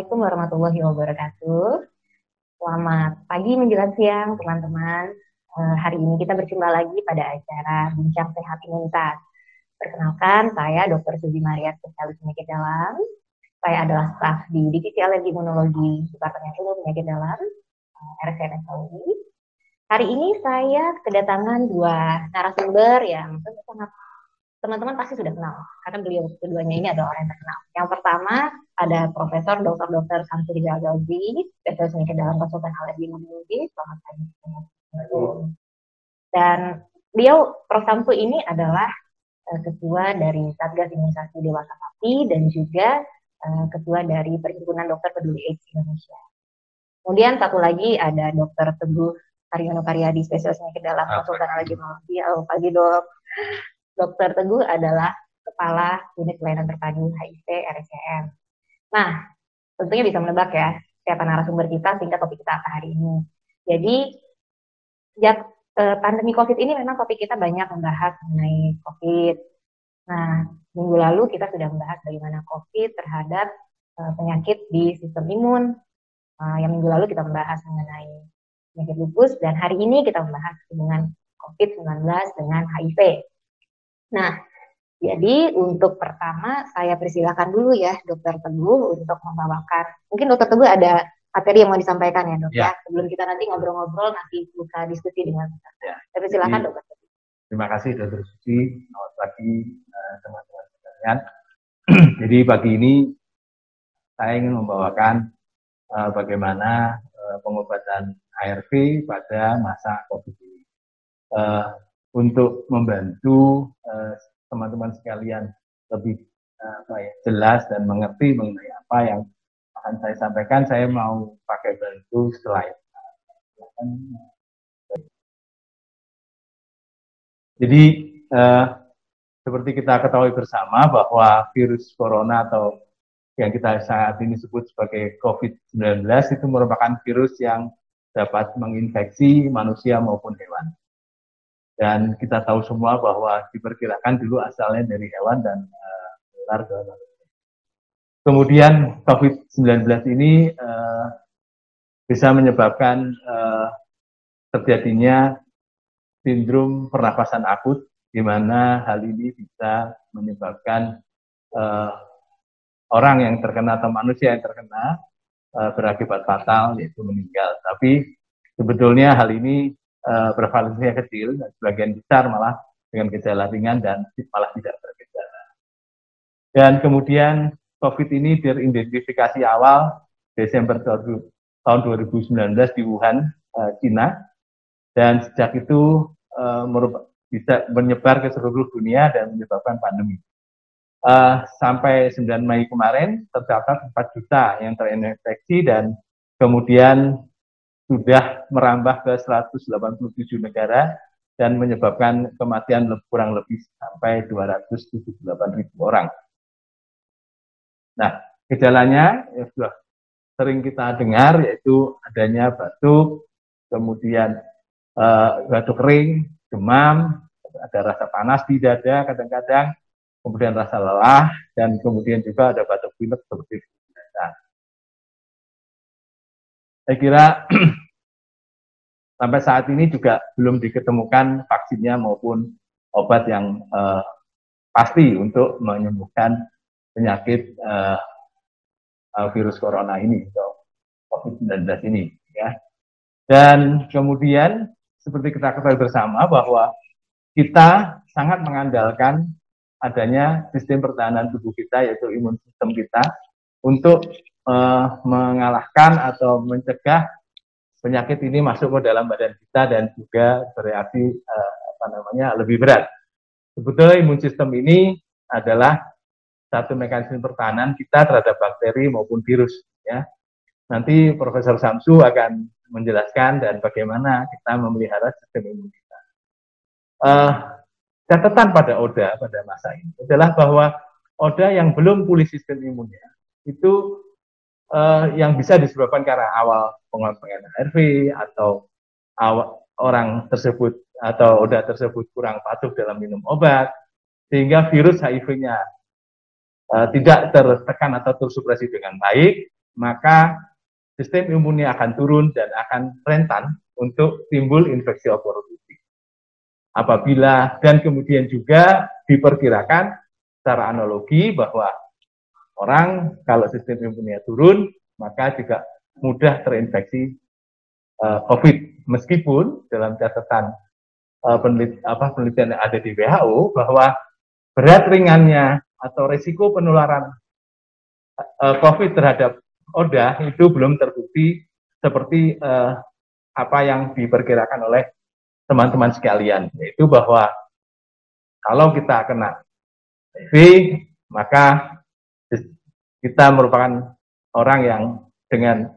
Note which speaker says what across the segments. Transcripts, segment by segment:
Speaker 1: Assalamualaikum warahmatullahi wabarakatuh. Selamat pagi menjelang siang, teman-teman. Hari ini kita berjumpa lagi pada acara Bincang Sehat Imunitas. Perkenalkan, saya Dr. Suzy Maria, spesialis penyakit dalam. Saya adalah staf di Divisi Alergi Imunologi Departemen Ilmu Penyakit Dalam, RSCM UI. Hari ini saya kedatangan dua narasumber yang tentu sangat teman-teman pasti sudah kenal, karena beliau keduanya ini adalah orang yang terkenal. Yang pertama ada Profesor Dr. Samsu Rizal Gauzi, spesialis penyakit dalam konsultan alergi imunologi. Selamat pagi. Dan beliau, Prof. Samsu ini adalah ketua dari Satgas Imunisasi Dewasa Pati dan juga ketua dari Perhimpunan Dokter Peduli AIDS Indonesia. Kemudian satu lagi ada Dr. Teguh Haryono Karyadi, spesialis penyakit dalam konsultan alergi imunologi. Halo pagi dok. Dr. Teguh adalah Kepala Unit Pelayanan Terpadu HIV RSCM. Nah, tentunya bisa menebak ya siapa narasumber kita sehingga topik kita apa hari ini. Jadi, sejak pandemi COVID ini memang topik kita banyak membahas mengenai COVID. Nah, minggu lalu kita sudah membahas bagaimana COVID terhadap penyakit di sistem imun. Yang minggu lalu kita membahas mengenai penyakit lupus, dan hari ini kita membahas hubungan COVID-19 dengan HIV. Nah, jadi untuk pertama saya persilakan dulu ya Dokter Teguh untuk membawakan. Mungkin Dokter Teguh ada materi yang mau disampaikan ya dok ya. Sebelum kita nanti ngobrol-ngobrol, nanti buka diskusi dengan saya. Saya persilakan Dokter Teguh.
Speaker 2: Terima kasih Dokter Suci. Selamat pagi teman-teman sekalian. Jadi pagi ini saya ingin membawakan bagaimana pengobatan ARV pada masa COVID ini. Untuk membantu teman-teman sekalian lebih jelas dan mengerti mengenai apa yang akan saya sampaikan, saya mau pakai bantu slide. Jadi seperti kita ketahui bersama bahwa virus corona atau yang kita saat ini sebut sebagai COVID-19 itu merupakan virus yang dapat menginfeksi manusia maupun hewan. Dan kita tahu semua bahwa diperkirakan dulu asalnya dari hewan dan menular ke manusia. Kemudian COVID-19 ini bisa menyebabkan terjadinya sindrom pernapasan akut, di mana hal ini bisa menyebabkan orang yang terkena atau manusia yang terkena berakibat fatal, yaitu meninggal. Tapi sebetulnya hal ini prevalensinya kecil, dan sebagian besar malah dengan gejala ringan dan malah tidak bergejala. Dan kemudian COVID ini teridentifikasi awal Desember tahun 2019 di Wuhan, Cina, dan sejak itu bisa menyebar ke seluruh dunia dan menyebabkan pandemi. Sampai 9 Mei kemarin tercatat 4 juta yang terinfeksi dan kemudian sudah merambah ke 187 negara dan menyebabkan kematian kurang lebih sampai 278.000 orang. Nah, gejalanya yang sudah sering kita dengar yaitu adanya batuk, kemudian batuk kering, demam, ada rasa panas di dada kadang-kadang, kemudian rasa lelah, dan kemudian juga ada batuk pilek seperti biasa. Saya kira sampai saat ini juga belum diketemukan vaksinnya maupun obat yang pasti untuk menyembuhkan penyakit virus corona ini, atau COVID-19 ini. Ya. Dan kemudian seperti kita ketahui bersama bahwa kita sangat mengandalkan adanya sistem pertahanan tubuh kita, yaitu imun sistem kita, untuk mengalahkan atau mencegah penyakit ini masuk ke dalam badan kita dan juga bereaksi lebih berat. Sebetulnya imun sistem ini adalah satu mekanisme pertahanan kita terhadap bakteri maupun virus. Ya. Nanti Profesor Samsu akan menjelaskan dan bagaimana kita memelihara sistem imun kita. Catatan pada ODA pada masa ini adalah bahwa ODA yang belum pulih sistem imunnya itu yang bisa disebabkan karena awal pengambilan ARV atau orang tersebut atau ODA tersebut kurang patuh dalam minum obat, sehingga virus HIV-nya tidak tertekan atau tersupresi dengan baik, maka sistem imunnya akan turun dan akan rentan untuk timbul infeksi opportunity. Apabila dan kemudian juga diperkirakan secara analogi bahwa orang kalau sistem imunnya turun, maka juga mudah terinfeksi COVID. Meskipun dalam catatan penelitian yang ada di WHO bahwa berat ringannya atau risiko penularan COVID terhadap ODA itu belum terbukti seperti apa yang diperkirakan oleh teman-teman sekalian, yaitu bahwa kalau kita kena HIV, maka kita merupakan orang yang dengan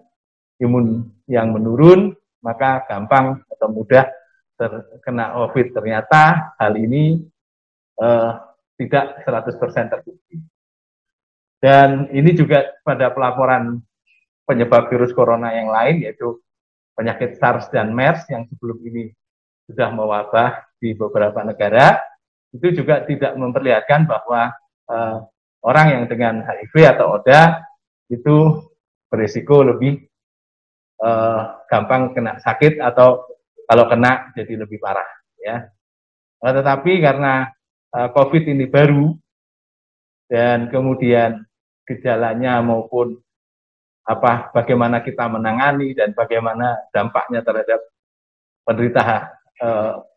Speaker 2: imun yang menurun, maka gampang atau mudah terkena COVID. Ternyata hal ini tidak 100% terbukti. Dan ini juga pada pelaporan penyebab virus corona yang lain, yaitu penyakit SARS dan MERS yang sebelum ini sudah mewabah di beberapa negara, itu juga tidak memperlihatkan bahwa orang yang dengan HIV atau ODA itu berisiko lebih gampang kena sakit atau kalau kena jadi lebih parah, ya. Tetapi karena COVID ini baru dan kemudian gejalanya maupun bagaimana kita menangani dan bagaimana dampaknya terhadap penderita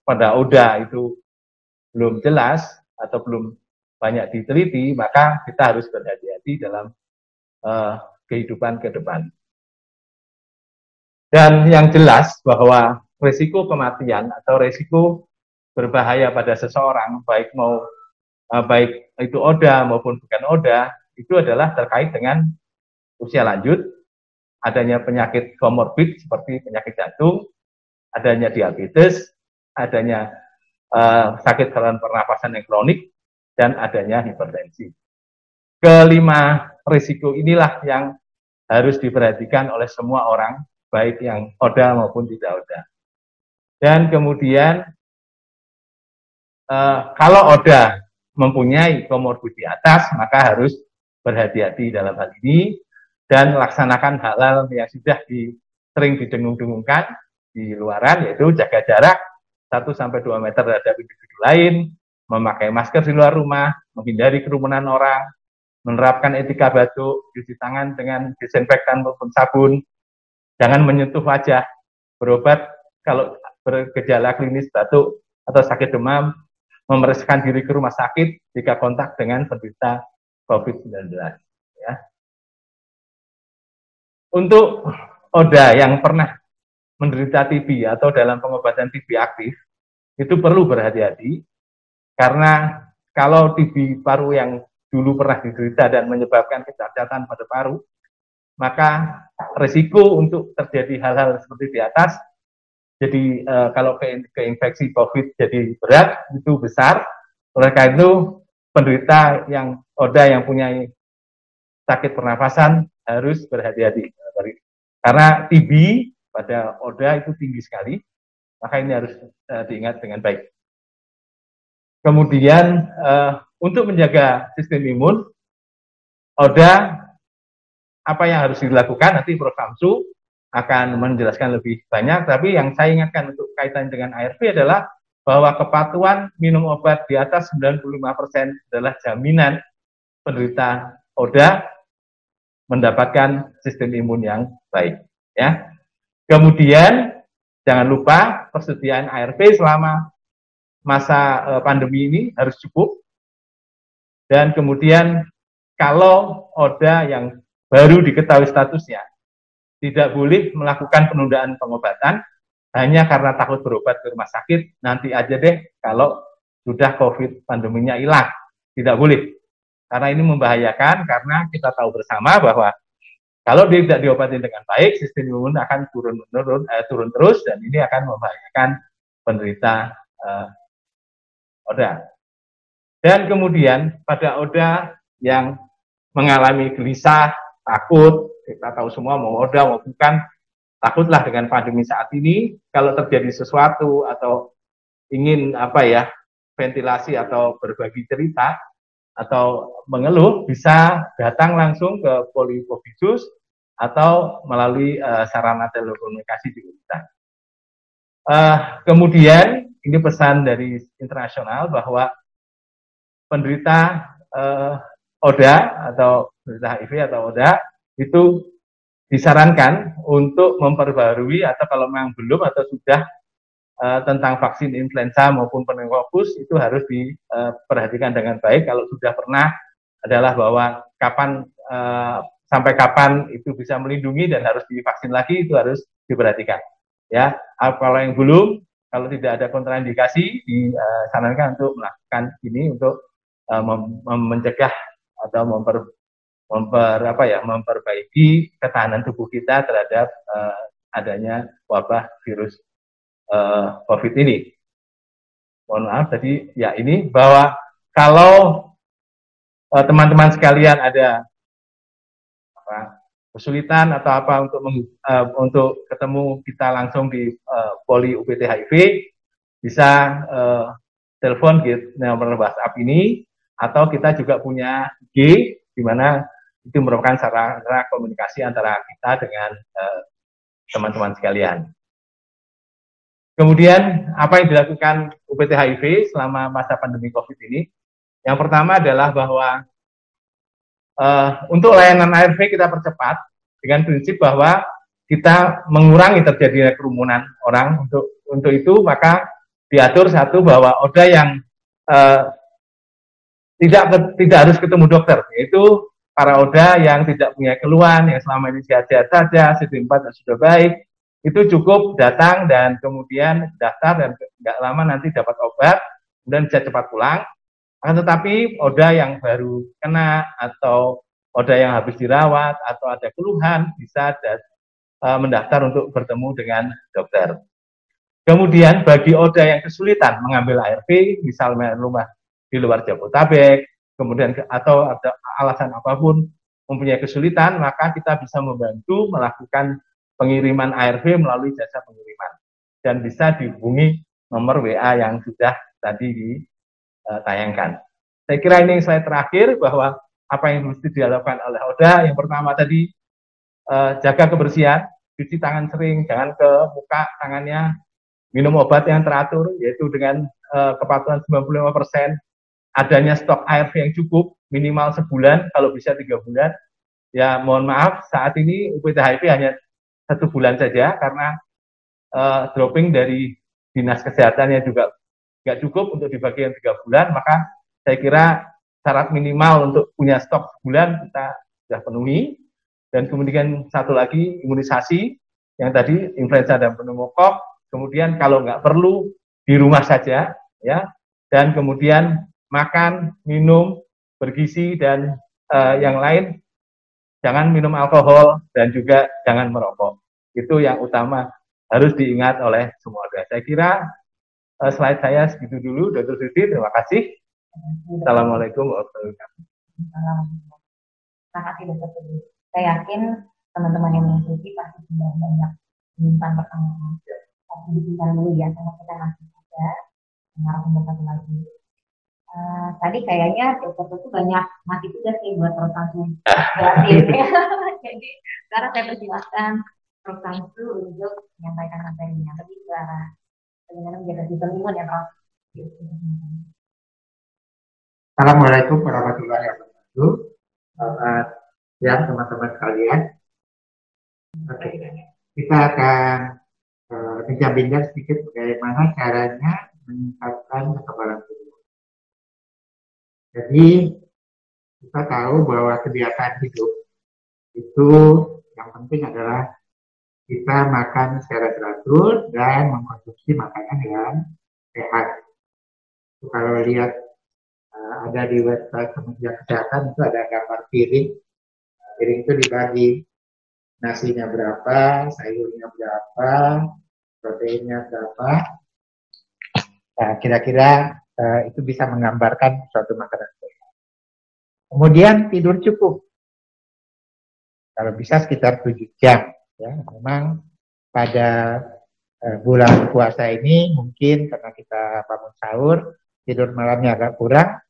Speaker 2: pada ODA itu belum jelas atau belum banyak diteliti, maka kita harus berhati-hati dalam kehidupan ke depan. Dan yang jelas bahwa risiko kematian atau risiko berbahaya pada seseorang, baik itu ODA maupun bukan ODA, itu adalah terkait dengan usia lanjut, adanya penyakit komorbid seperti penyakit jantung, adanya diabetes, adanya sakit saluran pernapasan yang kronik, dan adanya hipertensi. Kelima risiko inilah yang harus diperhatikan oleh semua orang, baik yang ODA maupun tidak ODA. Dan kemudian kalau ODA mempunyai komorbid di atas, maka harus berhati-hati dalam hal ini dan laksanakan hal-hal yang sudah sering didengung-dengungkan di luaran, yaitu jaga jarak 1-2 meter terhadap individu lain, memakai masker di luar rumah, menghindari kerumunan orang, menerapkan etika batuk, cuci tangan dengan disinfektan maupun sabun, jangan menyentuh wajah, berobat kalau bergejala klinis batuk atau sakit demam, memeriksakan diri ke rumah sakit jika kontak dengan penderita COVID-19. Ya. Untuk ODA yang pernah menderita TB atau dalam pengobatan TB aktif, itu perlu berhati-hati, karena kalau TB paru yang dulu pernah diderita dan menyebabkan kecacatan pada paru, maka risiko untuk terjadi hal-hal seperti di atas, jadi kalau keinfeksi COVID jadi berat, itu besar. Oleh karena itu, penderita yang ODA yang punya sakit pernafasan harus berhati-hati. Karena TB pada ODA itu tinggi sekali, maka ini harus diingat dengan baik. Kemudian untuk menjaga sistem imun, ODA apa yang harus dilakukan, nanti Prof. Samsu akan menjelaskan lebih banyak, tapi yang saya ingatkan untuk kaitan dengan ARV adalah bahwa kepatuhan minum obat di atas 95% adalah jaminan penderita ODA mendapatkan sistem imun yang baik. Ya. Kemudian jangan lupa persediaan ARV selama masa pandemi ini harus cukup. Dan kemudian kalau ODA yang baru diketahui statusnya, tidak boleh melakukan penundaan pengobatan hanya karena takut berobat ke rumah sakit, nanti aja deh kalau sudah COVID pandeminya hilang. Tidak boleh. Karena ini membahayakan, karena kita tahu bersama bahwa kalau dia tidak diobati dengan baik, sistem imun akan turun terus, dan ini akan membahayakan penderita ODA. Dan kemudian pada ODA yang mengalami gelisah, takut, kita tahu semua mau ODA mau bukan, takutlah dengan pandemi saat ini. Kalau terjadi sesuatu atau ingin ventilasi atau berbagi cerita atau mengeluh, bisa datang langsung ke Polipofisius atau melalui sarana telekomunikasi juga bisa. Kemudian ini pesan dari internasional bahwa penderita ODA atau penderita HIV atau ODA itu disarankan untuk memperbarui atau kalau memang belum atau sudah tentang vaksin influenza maupun pneumokokus itu harus diperhatikan dengan baik. Kalau sudah pernah adalah bahwa sampai kapan itu bisa melindungi dan harus divaksin lagi itu harus diperhatikan. Ya, kalau yang belum, kalau tidak ada kontraindikasi disarankan untuk melakukan ini untuk mencegah atau memperbaiki ketahanan tubuh kita terhadap adanya wabah virus COVID ini. Mohon maaf tadi ya ini bahwa kalau teman-teman sekalian ada kesulitan atau apa untuk ketemu kita langsung di Poli UPT HIV bisa telepon nomor WhatsApp ini atau kita juga punya IG di mana itu merupakan sarana komunikasi antara kita dengan teman-teman sekalian. Kemudian apa yang dilakukan UPT HIV selama masa pandemi COVID ini? Yang pertama adalah bahwa untuk layanan ARV kita percepat dengan prinsip bahwa kita mengurangi terjadinya kerumunan orang. Untuk itu maka diatur satu bahwa ODA yang tidak harus ketemu dokter, yaitu para ODA yang tidak punya keluhan, yang selama ini sehat-sehat saja, CD4 sudah baik, itu cukup datang dan kemudian daftar dan nggak lama nanti dapat obat, kemudian bisa cepat pulang. Tetapi ODA yang baru kena atau ODA yang habis dirawat atau ada keluhan bisa mendaftar untuk bertemu dengan dokter. Kemudian bagi ODA yang kesulitan mengambil ARV, misalnya rumah di luar Jabodetabek, kemudian atau ada alasan apapun mempunyai kesulitan, maka kita bisa membantu melakukan pengiriman ARV melalui jasa pengiriman dan bisa dihubungi nomor WA yang sudah tadi ditayangkan. Saya kira ini slide terakhir bahwa apa yang mesti dilakukan oleh ODA. Yang pertama tadi jaga kebersihan, cuci tangan sering, jangan ke muka tangannya, minum obat yang teratur yaitu dengan kepatuhan 95%, adanya stok ARV yang cukup minimal sebulan, kalau bisa 3 bulan. Ya mohon maaf saat ini UPT HIV hanya 1 bulan saja karena dropping dari dinas kesehatannya juga nggak cukup untuk dibagi yang 3 bulan, maka saya kira syarat minimal untuk punya stok sebulan kita sudah penuhi. Dan kemudian satu lagi imunisasi yang tadi influenza dan pneumokok, kemudian kalau nggak perlu di rumah saja ya, dan kemudian makan, minum bergizi dan yang lain, jangan minum alkohol dan juga jangan merokok. Itu yang utama harus diingat oleh semua ODA. Saya kira slide saya segitu dulu, Dr. Siti, terima kasih. Assalamualaikum warahmatullahi wabarakatuh.
Speaker 1: Terima kasih Dr. Siti. Saya yakin teman-teman yang mengikuti pasti sudah banyak menyimpan pertanyaan. Tapi disimpan dulu ya, karena kita masih ada narasumber satu lagi. Tadi kayaknya Dr. Siti banyak masih tugas nih buat Prof. Samsu. Jadi sekarang saya persilakan Prof. Samsu untuk menyampaikan materinya. Lebih ke arah bagaimana menjaga sistem imun ya Prof.
Speaker 3: Assalamualaikum warahmatullahi wabarakatuh. Selamat siang teman-teman sekalian. Oke, kita akan bincang-bincang sedikit bagaimana caranya meningkatkan kekebalan tubuh. Jadi kita tahu bahwa kebiasaan hidup itu yang penting adalah kita makan secara teratur dan mengkonsumsi makanan yang sehat. Kalau lihat ada di website Kementerian Kesehatan itu ada gambar piring. Piring itu dibagi, nasinya berapa, sayurnya berapa, proteinnya berapa. Nah, kira-kira itu bisa menggambarkan suatu makanan sehat. Kemudian tidur cukup. Kalau bisa sekitar 7 jam. Ya, memang pada bulan puasa ini mungkin karena kita bangun sahur, tidur malamnya agak kurang.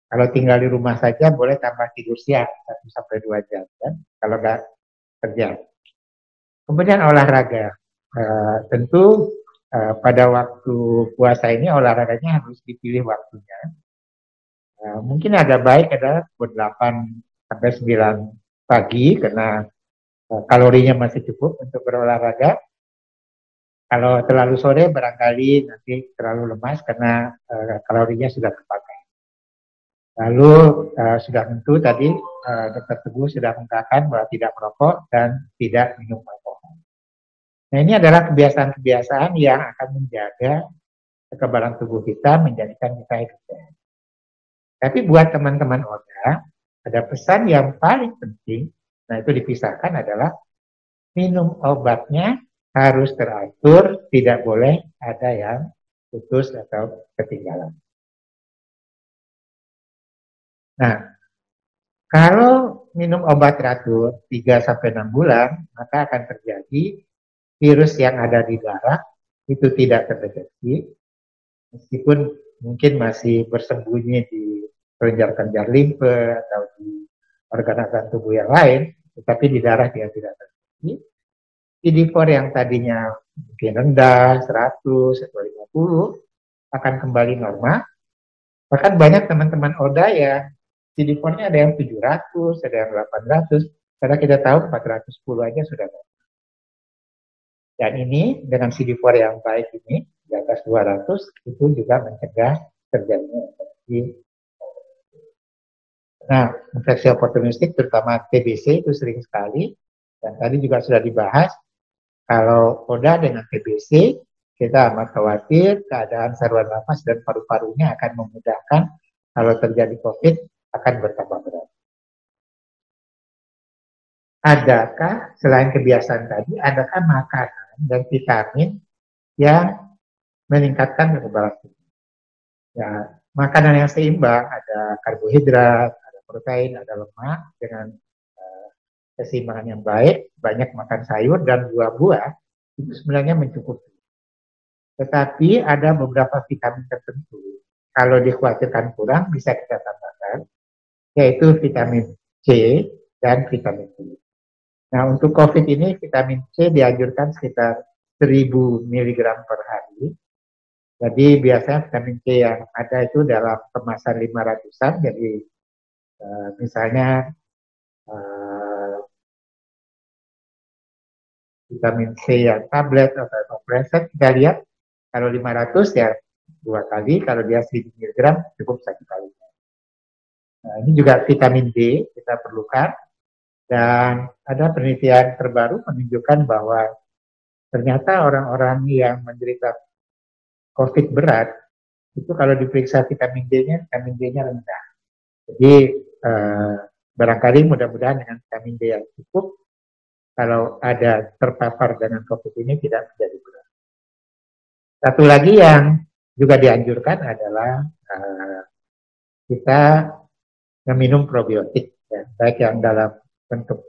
Speaker 3: Kalau tinggal di rumah saja boleh tambah tidur siang 1-2 jam. Kan? Kalau nggak kerja. Kemudian olahraga. Tentu pada waktu puasa ini olahraganya harus dipilih waktunya. Mungkin ada baik adalah pukul 8 sampai 9 pagi karena kalorinya masih cukup untuk berolahraga. Kalau terlalu sore barangkali nanti terlalu lemas karena kalorinya sudah terpakai. Lalu sudah tentu tadi Dr. Teguh sudah mengatakan bahwa tidak merokok dan tidak minum alkohol. Nah, ini adalah kebiasaan-kebiasaan yang akan menjaga kekebalan tubuh kita, menjadikan kita hidup sehat. Tapi buat teman-teman ODA, ada pesan yang paling penting, nah itu dipisahkan adalah minum obatnya harus teratur, tidak boleh ada yang putus atau ketinggalan. Nah, kalau minum obat teratur 3-6 bulan, maka akan terjadi virus yang ada di darah itu tidak terdeteksi, meskipun mungkin masih bersembunyi di kelenjar-kelenjar limfe atau di organ-organ tubuh yang lain, tetapi di darah dia tidak terdeteksi. CD4 yang tadinya mungkin rendah, 100 atau 50, akan kembali normal. Bahkan banyak teman-teman ODA ya, CD4-nya ada yang 700, ada yang 800, karena kita tahu 410 aja sudah normal. Dan ini dengan CD4 yang baik ini, di atas 200, itu juga mencegah terjadinya infeksi. Nah, infeksi oportunistik terutama TBC itu sering sekali, dan tadi juga sudah dibahas, kalau ODA dengan TBC, kita amat khawatir keadaan saluran nafas dan paru-parunya akan memudahkan kalau terjadi COVID akan bertambah berat. Adakah selain kebiasaan tadi, adakah makanan dan vitamin yang meningkatkan kekebalan tubuh? Ya, makanan yang seimbang, ada karbohidrat, ada protein, ada lemak dengan keseimbangan yang baik, banyak makan sayur dan buah-buah itu sebenarnya mencukupi. Tetapi ada beberapa vitamin tertentu. Kalau dikhawatirkan kurang, bisa kita tambahkan, yaitu vitamin C dan vitamin D. Nah, untuk COVID ini, vitamin C dianjurkan sekitar 1000 mg per hari. Jadi biasanya vitamin C yang ada itu dalam kemasan 500-an, jadi misalnya vitamin C yang tablet atau kompreset, kita lihat kalau 500 ya 2 kali, kalau dia 1000 mg cukup 1 kali. Nah, ini juga vitamin D kita perlukan, dan ada penelitian terbaru menunjukkan bahwa ternyata orang-orang yang menderita COVID berat itu kalau diperiksa vitamin D-nya rendah. Jadi barangkali mudah-mudahan dengan vitamin D yang cukup, kalau ada terpapar dengan COVID ini tidak menjadi berat. Satu lagi yang juga dianjurkan adalah kita meminum probiotik, ya, baik yang dalam bentuk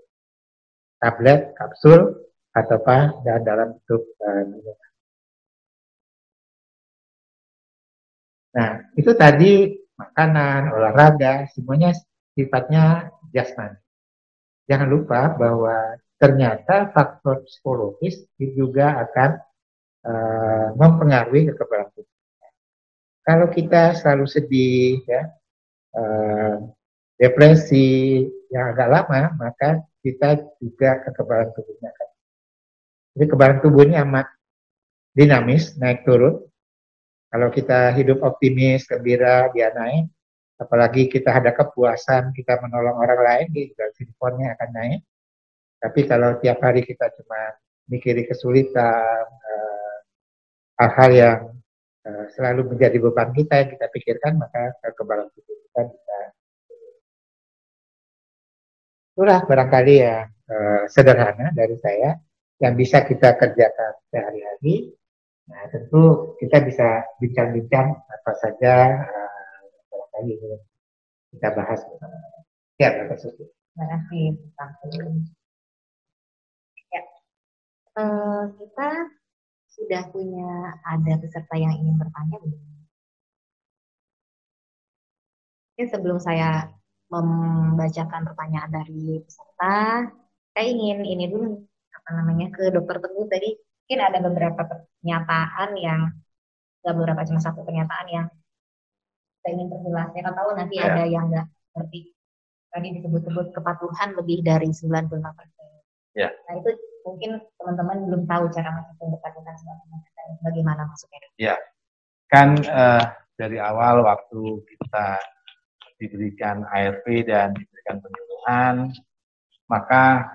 Speaker 3: tablet, kapsul, atau dan dalam bentuk minuman. Nah, itu tadi makanan, olahraga, semuanya sifatnya jasmani. Jangan lupa bahwa ternyata faktor psikologis juga akan mempengaruhi kekebalan tubuh. Kalau kita selalu sedih, ya, depresi yang agak lama, maka kita juga kekebalan tubuhnya akan. Jadi kekebalan tubuh ini amat dinamis, naik turun. Kalau kita hidup optimis, gembira, dia naik. Apalagi kita ada kepuasan, kita menolong orang lain, juga CD4-nya akan naik. Tapi kalau tiap hari kita cuma mikiri kesulitan, hal-hal yang selalu menjadi beban kita yang kita pikirkan, maka kekebalan tubuh kita bisa. Itulah barangkali yang sederhana dari saya yang bisa kita kerjakan sehari-hari. Nah, tentu kita bisa bincang-bincang apa saja barangkali kita bahas. Ya, Bapak Susi.
Speaker 1: Terima kasih, Pak. Ya, kita sudah punya ada peserta yang ingin bertanya. Sebelum saya membacakan pertanyaan dari peserta, saya ingin ini dulu apa namanya ke Dokter Teguh tadi mungkin ada beberapa pernyataan yang nggak beberapa cuma satu pernyataan yang saya ingin perjelas. Saya tahu nanti ada yang nggak seperti tadi disebut-sebut kepatuhan lebih dari 95%.
Speaker 2: Ya.
Speaker 1: Nah itu mungkin teman-teman belum tahu cara menghitung kepatuhan 95%. Bagaimana maksudnya?
Speaker 2: Ya, kan dari awal waktu kita diberikan ARV dan diberikan penyuluhan, maka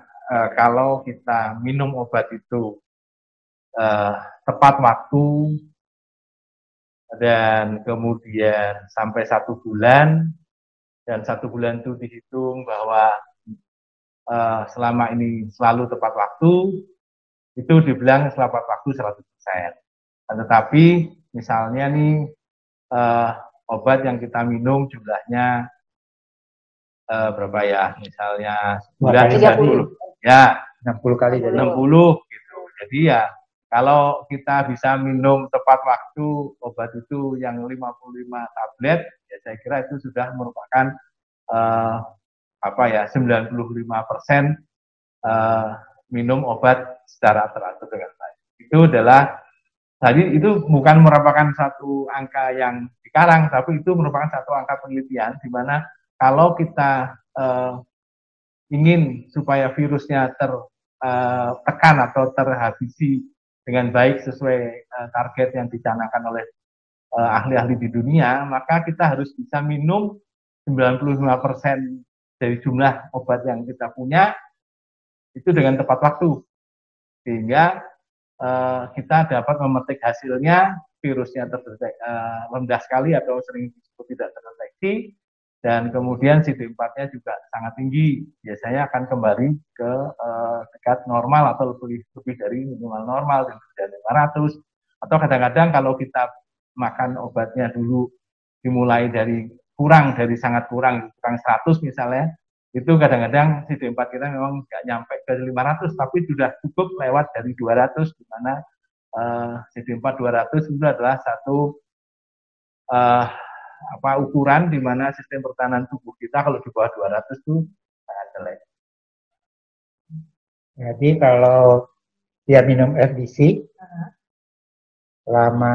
Speaker 2: kalau kita minum obat itu tepat waktu dan kemudian sampai 1 bulan, dan 1 bulan itu dihitung bahwa selama ini selalu tepat waktu, itu dibilang tepat waktu 100%. Tetapi misalnya nih obat yang kita minum jumlahnya berapa ya? Misalnya sebulan 30. Ya,
Speaker 3: 60 kali jadi
Speaker 2: 60 gitu. Jadi ya kalau kita bisa minum tepat waktu obat itu yang 55 tablet, ya saya kira itu sudah merupakan 95% minum obat secara teratur dengan baik. Itu adalah tadi itu bukan merupakan satu angka yang dikarang, tapi itu merupakan satu angka penelitian di mana kalau kita ingin supaya virusnya tertekan atau terhabisi dengan baik sesuai target yang dicanangkan oleh ahli-ahli di dunia, maka kita harus bisa minum 95% dari jumlah obat yang kita punya itu dengan tepat waktu, sehingga kita dapat memetik hasilnya virusnya rendah sekali atau sering disebut tidak terdeteksi, dan kemudian CD4-nya juga sangat tinggi, biasanya akan kembali ke dekat normal atau lebih dari minimal normal, dari 500, atau kadang-kadang kalau kita makan obatnya dulu dimulai dari sangat kurang 100 misalnya, itu kadang-kadang CD4 kita memang nggak nyampe ke 500, tapi sudah cukup lewat dari 200, di mana CD4 200 itu adalah satu ukuran di mana sistem pertahanan tubuh kita kalau di bawah 200 itu sangat jelek.
Speaker 3: Jadi kalau dia minum FDC selama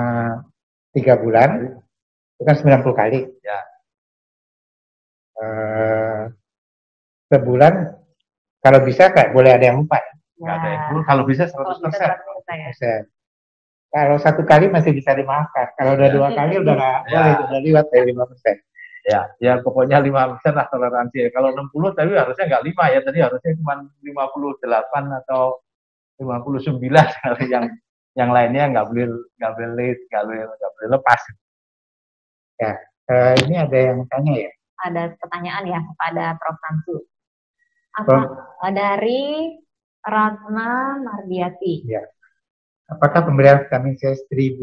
Speaker 3: 3 bulan, itu kan 90 kali.
Speaker 2: Ya.
Speaker 3: Sebulan, kalau bisa kayak boleh ada yang lupa.
Speaker 2: Nggak ada yang lupa, kalau bisa 100%.
Speaker 3: Kalau 1 kali masih bisa dimaafkan. Kalau udah 2 kali udah nggak boleh, udah lewat dari 5%.
Speaker 2: Ya pokoknya 5% lah toleransi. Kalau 60 tapi harusnya nggak 5 ya, tadi harusnya cuma 58 atau 59 kali yang lainnya nggak boleh lepas.
Speaker 3: Ya, ini ada yang tanya ya.
Speaker 1: Ada pertanyaan ya kepada Prof. Samsu. Dari Ratna Mardiati.
Speaker 3: Ya. Apakah pemberian vitamin C 1000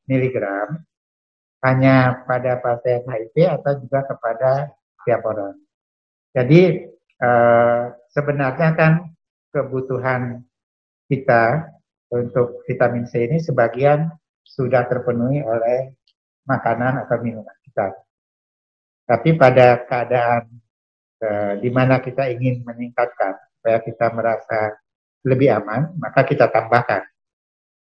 Speaker 3: mg hanya pada pasien HIV atau juga kepada setiap orang? Jadi sebenarnya kan kebutuhan kita untuk vitamin C ini sebagian sudah terpenuhi oleh makanan atau minuman kita. Tapi pada keadaan di mana kita ingin meningkatkan supaya kita merasa lebih aman, maka kita tambahkan.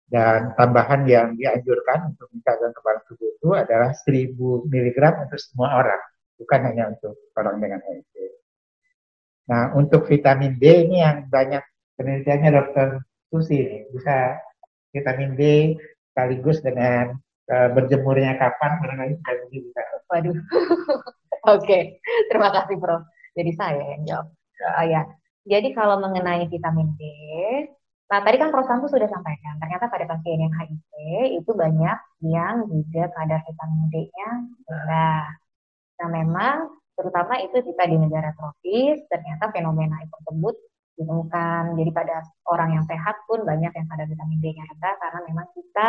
Speaker 3: Dan tambahan yang dianjurkan untuk meningkatkan kekebalan tubuh itu adalah 1000 mg untuk semua orang, bukan hanya untuk orang dengan HIV. Nah, untuk vitamin D ini yang banyak penelitiannya Dr. Susi ini, bisa vitamin D sekaligus dengan berjemurnya kapan, barangkali bisa.
Speaker 1: Waduh. Oke, terima kasih Prof. Jadi saya yang jawab. Ya. Jadi kalau mengenai vitamin D, nah tadi kan Prof. Samsu sudah sampaikan, ternyata pada pasien yang HIV itu banyak yang juga kadar vitamin D-nya rendah. Nah memang terutama itu kita di negara tropis, ternyata fenomena itu tersebut ditemukan. Jadi pada orang yang sehat pun banyak yang kadar vitamin D-nya rendah karena memang kita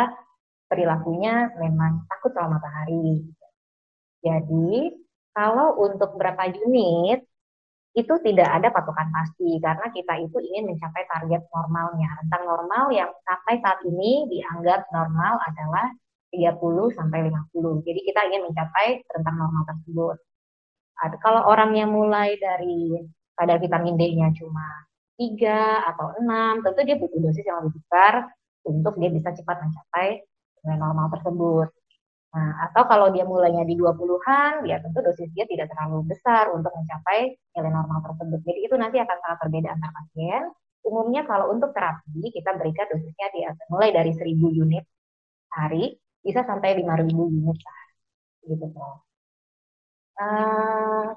Speaker 1: perilakunya memang takut sama matahari. Jadi kalau untuk berapa unit itu tidak ada patokan pasti karena kita itu ingin mencapai target normalnya. Rentang normal yang sampai saat ini dianggap normal adalah 30 sampai 50. Jadi kita ingin mencapai rentang normal tersebut. Kalau orang yang mulai dari kadar vitamin D-nya cuma 3 atau 6, tentu dia butuh dosis yang lebih besar untuk dia bisa cepat mencapai nilai normal tersebut. Nah, atau kalau dia mulainya di 20-an, ya tentu dosis dia tidak terlalu besar untuk mencapai nilai normal tersebut. Jadi itu nanti akan sangat berbeda antar pasien. Umumnya kalau untuk terapi, kita berikan dosisnya mulai dari 1.000 unit sehari, bisa sampai 5.000 unit sehari. Gitu, Prof.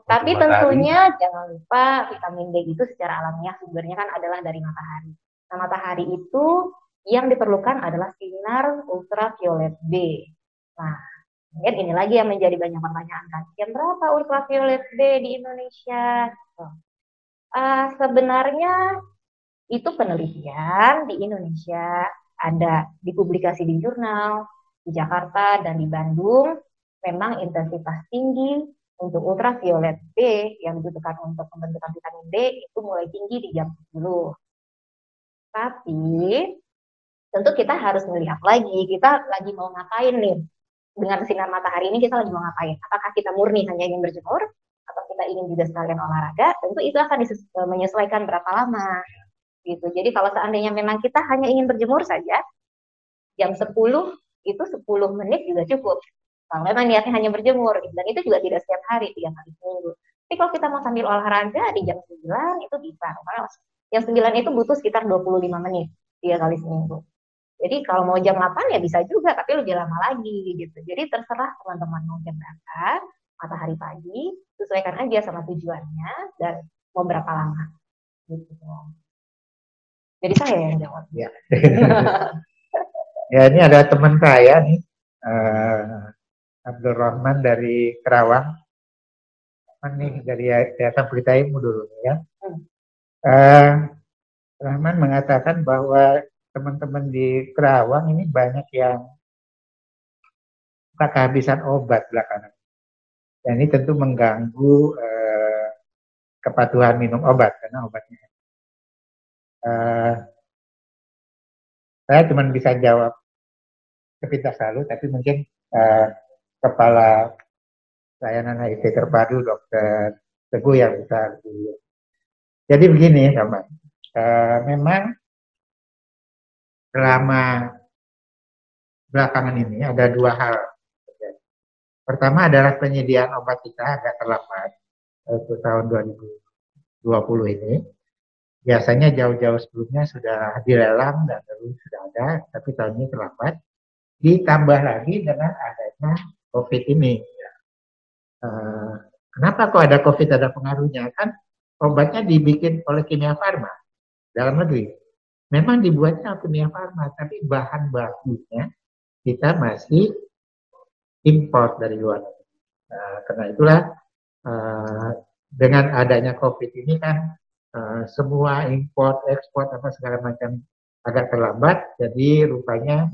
Speaker 1: Tapi tentunya jangan lupa vitamin D itu secara alamiah sumbernya kan adalah dari matahari. Nah, matahari itu yang diperlukan adalah sinar ultraviolet B. Nah, mungkin ini lagi yang menjadi banyak pertanyaan kan. Yang berapa ultraviolet B di Indonesia? Sebenarnya itu penelitian di Indonesia ada dipublikasi di jurnal di Jakarta dan di Bandung. Memang intensitas tinggi untuk ultraviolet B yang dibutuhkan untuk pembentukan vitamin D itu mulai tinggi di jam 10. Tapi tentu kita harus melihat lagi, kita lagi mau ngapain nih dengan sinar matahari ini, kita lagi mau ngapain? Apakah kita murni hanya ingin berjemur atau kita ingin juga sekalian olahraga? Tentu itu akan menyesuaikan berapa lama gitu. Jadi kalau seandainya memang kita hanya ingin berjemur saja, jam 10 itu 10 menit juga cukup. Kalau memang niatnya hanya berjemur, dan itu juga tidak setiap hari, 3 kali seminggu. Tapi kalau kita mau sambil olahraga di jam 9 itu bisa. Karena jam 9 itu butuh sekitar 25 menit, 3 kali seminggu. Jadi kalau mau jam 8 ya bisa juga, tapi lebih lama lagi gitu. Jadi terserah teman-teman mau jam berapa, matahari pagi, sesuaikan aja sama tujuannya dan mau berapa lama. Gitu. Jadi saya yang jawab.
Speaker 3: Ya, ya ini ada teman saya nih, Abdul Rahman dari Kerawang. Nih dari Yayasan Pelita Ilmu dulu ya. Rahman mengatakan bahwa teman-teman di Kerawang ini banyak yang kehabisan obat belakangan. Dan ini tentu mengganggu kepatuhan minum obat karena obatnya. Saya cuma bisa jawab sepintas lalu, tapi mungkin Kepala Layanan HIV Terpadu Dr. Teguh yang bisa dulu. Jadi begini, teman. Memang selama belakangan ini ada dua hal. Pertama adalah penyediaan obat kita agak terlambat. Itu tahun 2020 ini. Biasanya jauh-jauh sebelumnya sudah dilelang dan terus sudah ada, tapi tahun ini terlambat. Ditambah lagi dengan adanya COVID ini. Kenapa kok ada COVID ada pengaruhnya? Kan obatnya dibikin oleh Kimia Farma dalam negeri. Memang dibuatnya Kimia Farma, tapi bahan bakunya kita masih import dari luar negeri. Karena itulah dengan adanya COVID ini kan semua import, ekspor, apa segala macam agak terlambat. Jadi rupanya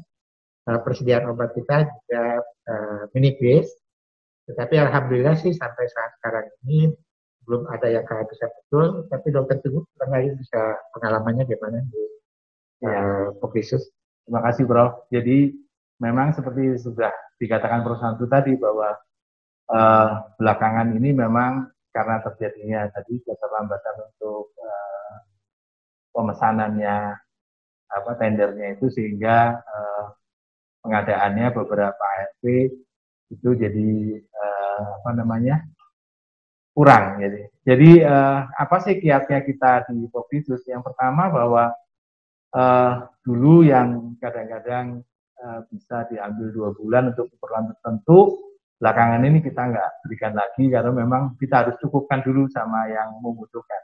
Speaker 3: persediaan obat kita juga menipis. Tetapi alhamdulillah sih sampai saat sekarang ini belum ada yang kehabisan betul. Tapi Dokter Teguh barangkali bisa pengalamannya gimana di Pokrisus.
Speaker 2: Terima kasih Prof. Jadi memang seperti sudah dikatakan Prof. Santu tadi bahwa belakangan ini memang karena terjadinya tadi keterlambatan untuk pemesanannya tendernya itu sehingga pengadaannya beberapa ARV itu jadi kurang. Jadi apa sih kiatnya kita di Pokrisus? Yang pertama bahwa dulu yang kadang-kadang bisa diambil 2 bulan untuk keperluan tertentu, belakangan ini kita nggak berikan lagi karena memang kita harus cukupkan dulu sama yang membutuhkan.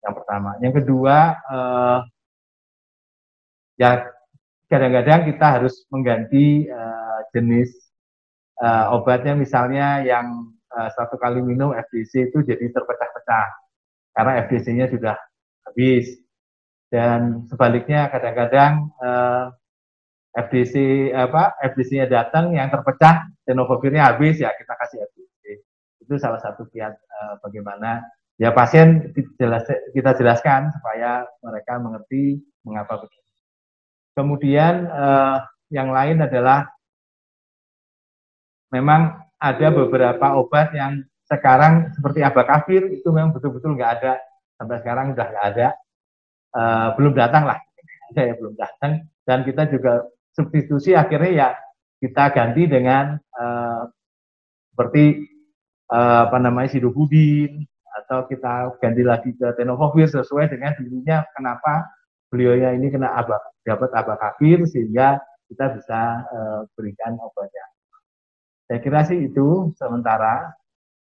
Speaker 2: Yang pertama. Yang kedua, ya kadang-kadang kita harus mengganti jenis obatnya, misalnya yang 1 kali minum FDC itu jadi terpecah-pecah karena FDC-nya sudah habis. Dan sebaliknya kadang-kadang FDC-nya datang yang terpecah, tenofovir-nya habis, ya kita kasih FDC. Itu salah satu kiat bagaimana ya pasien kita jelaskan supaya mereka mengerti mengapa begitu. Kemudian yang lain adalah memang ada beberapa obat yang sekarang seperti abakavir itu memang betul-betul nggak ada, sampai sekarang sudah nggak ada. belum datang lah, saya belum datang, dan kita juga substitusi akhirnya ya kita ganti dengan seperti apa namanya Sidofudin, atau kita ganti lagi ke tenofovir sesuai dengan dulunya kenapa beliaunya ini kena dapat abakavir sehingga kita bisa berikan obatnya. Saya kira sih itu sementara,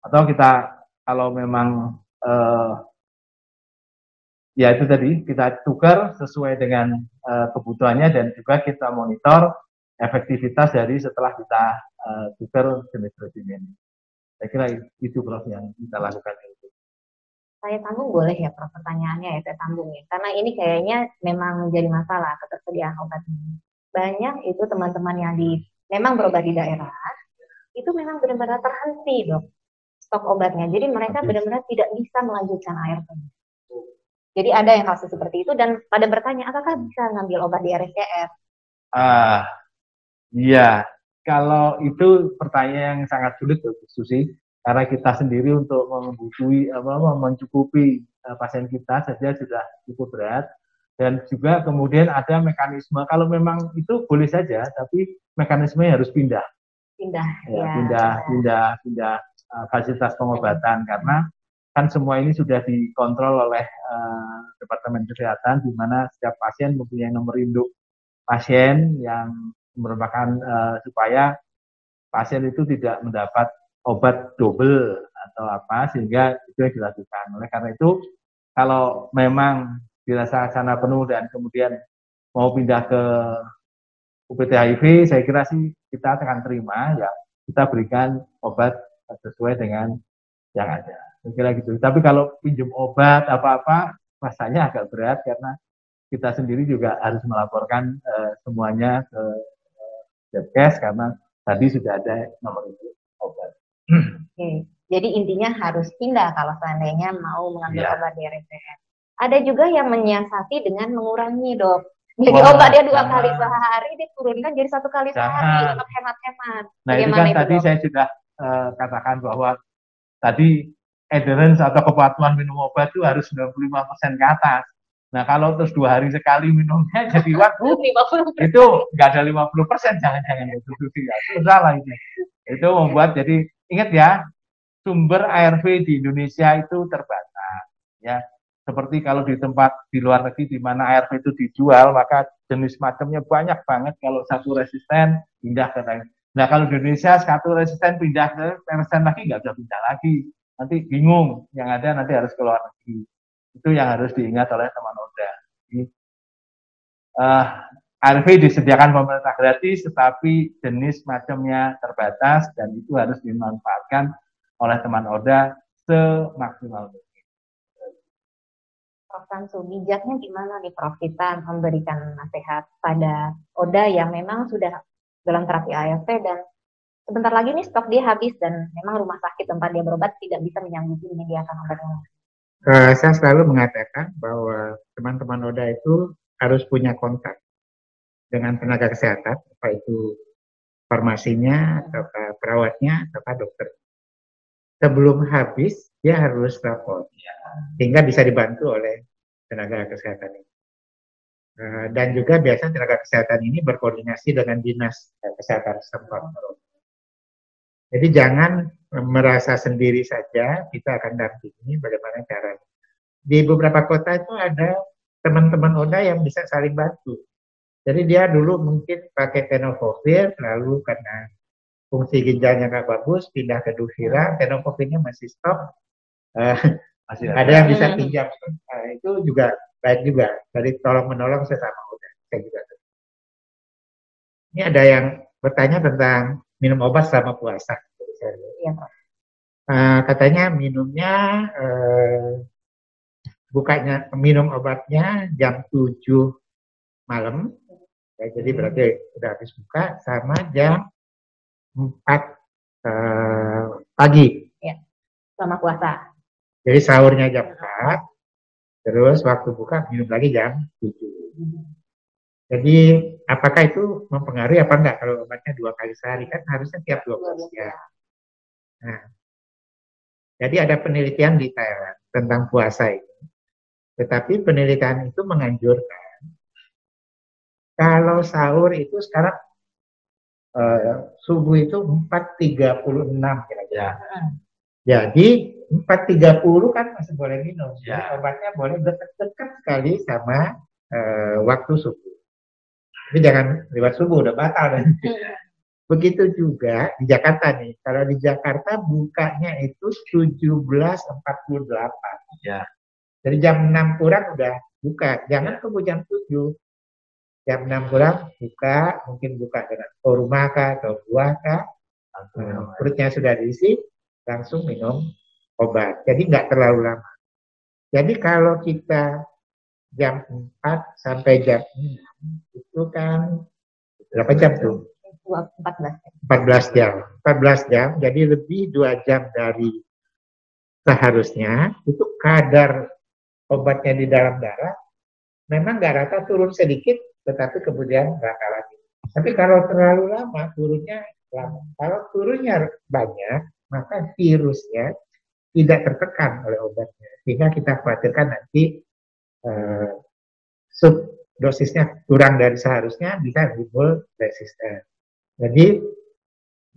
Speaker 2: atau kita kalau memang ya itu tadi kita tukar sesuai dengan kebutuhannya, dan juga kita monitor efektivitas dari setelah kita tukar jenis regimen. Saya kira itu Prof yang kita lakukan itu.
Speaker 1: Saya sambung boleh ya Prof, pertanyaannya ya, saya sambung ya, karena ini kayaknya memang menjadi masalah ketersediaan obat ini. Banyak itu teman-teman yang memang berobat di daerah, itu memang benar-benar terhenti dok stok obatnya, jadi mereka benar-benar tidak bisa melanjutkan ARV. Jadi ada yang kasus seperti itu, dan pada bertanya apakah bisa ngambil obat di RSCR?
Speaker 2: Iya, kalau itu pertanyaan yang sangat sulit Susi, karena kita sendiri untuk mencukupi pasien kita saja sudah cukup berat, dan juga kemudian ada mekanisme, kalau memang itu boleh saja, tapi mekanismenya harus pindah fasilitas pengobatan, karena kan semua ini sudah dikontrol oleh Departemen Kesehatan, di mana setiap pasien mempunyai nomor induk pasien yang merupakan supaya pasien itu tidak mendapat obat double atau apa, sehingga itu yang dilakukan. Oleh karena itu, kalau memang dirasa sana penuh dan kemudian mau pindah ke UPT HIV, saya kira sih kita akan terima, ya kita berikan obat sesuai dengan yang ada. Saya kira gitu. Tapi kalau pinjam obat apa-apa, rasanya agak berat karena kita sendiri juga harus melaporkan semuanya ke Depkes karena tadi sudah ada nomor itu obat.
Speaker 1: Oke. Jadi intinya harus pindah kalau seandainya mau mengambil obat di RSCR. Ada juga yang menyiasati dengan mengurangi dok. Jadi obatnya 2 kali sehari diturunkan jadi 1 kali sehari untuk hemat-hemat.
Speaker 2: Nah itu kan tadi dok? Saya sudah katakan bahwa tadi adherence atau kepatuhan minum obat itu harus 95% ke atas. Nah kalau terus 2 hari sekali minumnya jadi waktu itu nggak ada 50%, jangan-jangan itu ya. Itu salah itu. Itu membuat, jadi ingat ya, sumber ARV di Indonesia itu terbatas. Ya, seperti kalau di tempat di luar negeri di mana ARV itu dijual, maka jenis macamnya banyak banget. Kalau satu resisten pindah ke lain. Nah kalau di Indonesia satu resisten pindah ke resisten lagi, nggak bisa pindah lagi. Nanti bingung, yang ada nanti harus ke luar negeri. Itu yang harus diingat oleh teman Oda. ARV disediakan pemerintah gratis, tetapi jenis macamnya terbatas dan itu harus dimanfaatkan oleh teman Oda semaksimal mungkin.
Speaker 1: Prof Samsu, bijaknya gimana nih Prof kita memberikan nasihat pada Oda yang memang sudah dalam terapi ARV dan sebentar lagi nih stok dia habis dan memang rumah sakit tempat dia berobat tidak bisa menyanggupi menyediakan obatnya.
Speaker 3: Saya selalu mengatakan bahwa teman-teman Oda itu harus punya kontak dengan tenaga kesehatan, apa itu farmasinya, atau perawatnya, atau dokter. Sebelum habis, dia harus lapor, sehingga bisa dibantu oleh tenaga kesehatan ini. Dan juga biasanya tenaga kesehatan ini berkoordinasi dengan dinas kesehatan setempat. Jadi jangan merasa sendiri saja, kita akan dampingi bagaimana caranya. Di beberapa kota itu ada teman-teman Oda yang bisa saling bantu. Jadi dia dulu mungkin pakai tenofovir, lalu karena fungsi ginjalnya nggak bagus, pindah ke Duvira, tenofovirnya masih stop. Ada yang bisa pinjam. Itu juga baik juga. Jadi tolong-menolong sesama Oda. Saya juga. Ini ada yang bertanya tentang minum obat selama puasa.
Speaker 1: Iya,
Speaker 3: katanya minumnya minum obatnya jam 7 malam, ya, jadi berarti udah habis buka, sama jam 4 pagi.
Speaker 1: Ya, selama puasa.
Speaker 3: Jadi sahurnya jam 4, terus waktu buka minum lagi jam 7. Jadi apakah itu mempengaruhi apa enggak kalau obatnya 2 kali sehari? Kan harusnya tiap 12 jam. Nah, jadi ada penelitian di Thailand tentang puasa ini. Tetapi penelitian itu menganjurkan kalau sahur itu sekarang subuh itu 4.36 kira-kira. Jadi 4.30 kan masih boleh minum. Jadi obatnya boleh dekat-dekat sekali sama waktu subuh. Tapi jangan lewat subuh, udah batal. Begitu juga di Jakarta nih. Kalau di Jakarta bukanya itu 17.48.
Speaker 2: Ya.
Speaker 3: Jadi jam 6 kurang udah buka. Jangan tunggu jam 7. Jam 6 kurang buka, mungkin buka dengan kurma kah atau buah kah. Perutnya sudah diisi, langsung minum obat. Jadi nggak terlalu lama. Jadi kalau kita jam 4 sampai jam 6 itu kan berapa jam tuh? 14 jam. 14 jam, jadi lebih 2 jam dari seharusnya. Itu kadar obatnya di dalam darah memang nggak rata turun sedikit, tetapi kemudian rata lagi. Tapi kalau terlalu lama, turunnya lama. Kalau turunnya banyak, maka virusnya tidak tertekan oleh obatnya. Sehingga kita khawatirkan nanti subdosisnya kurang dari seharusnya, bisa timbul resisten. Jadi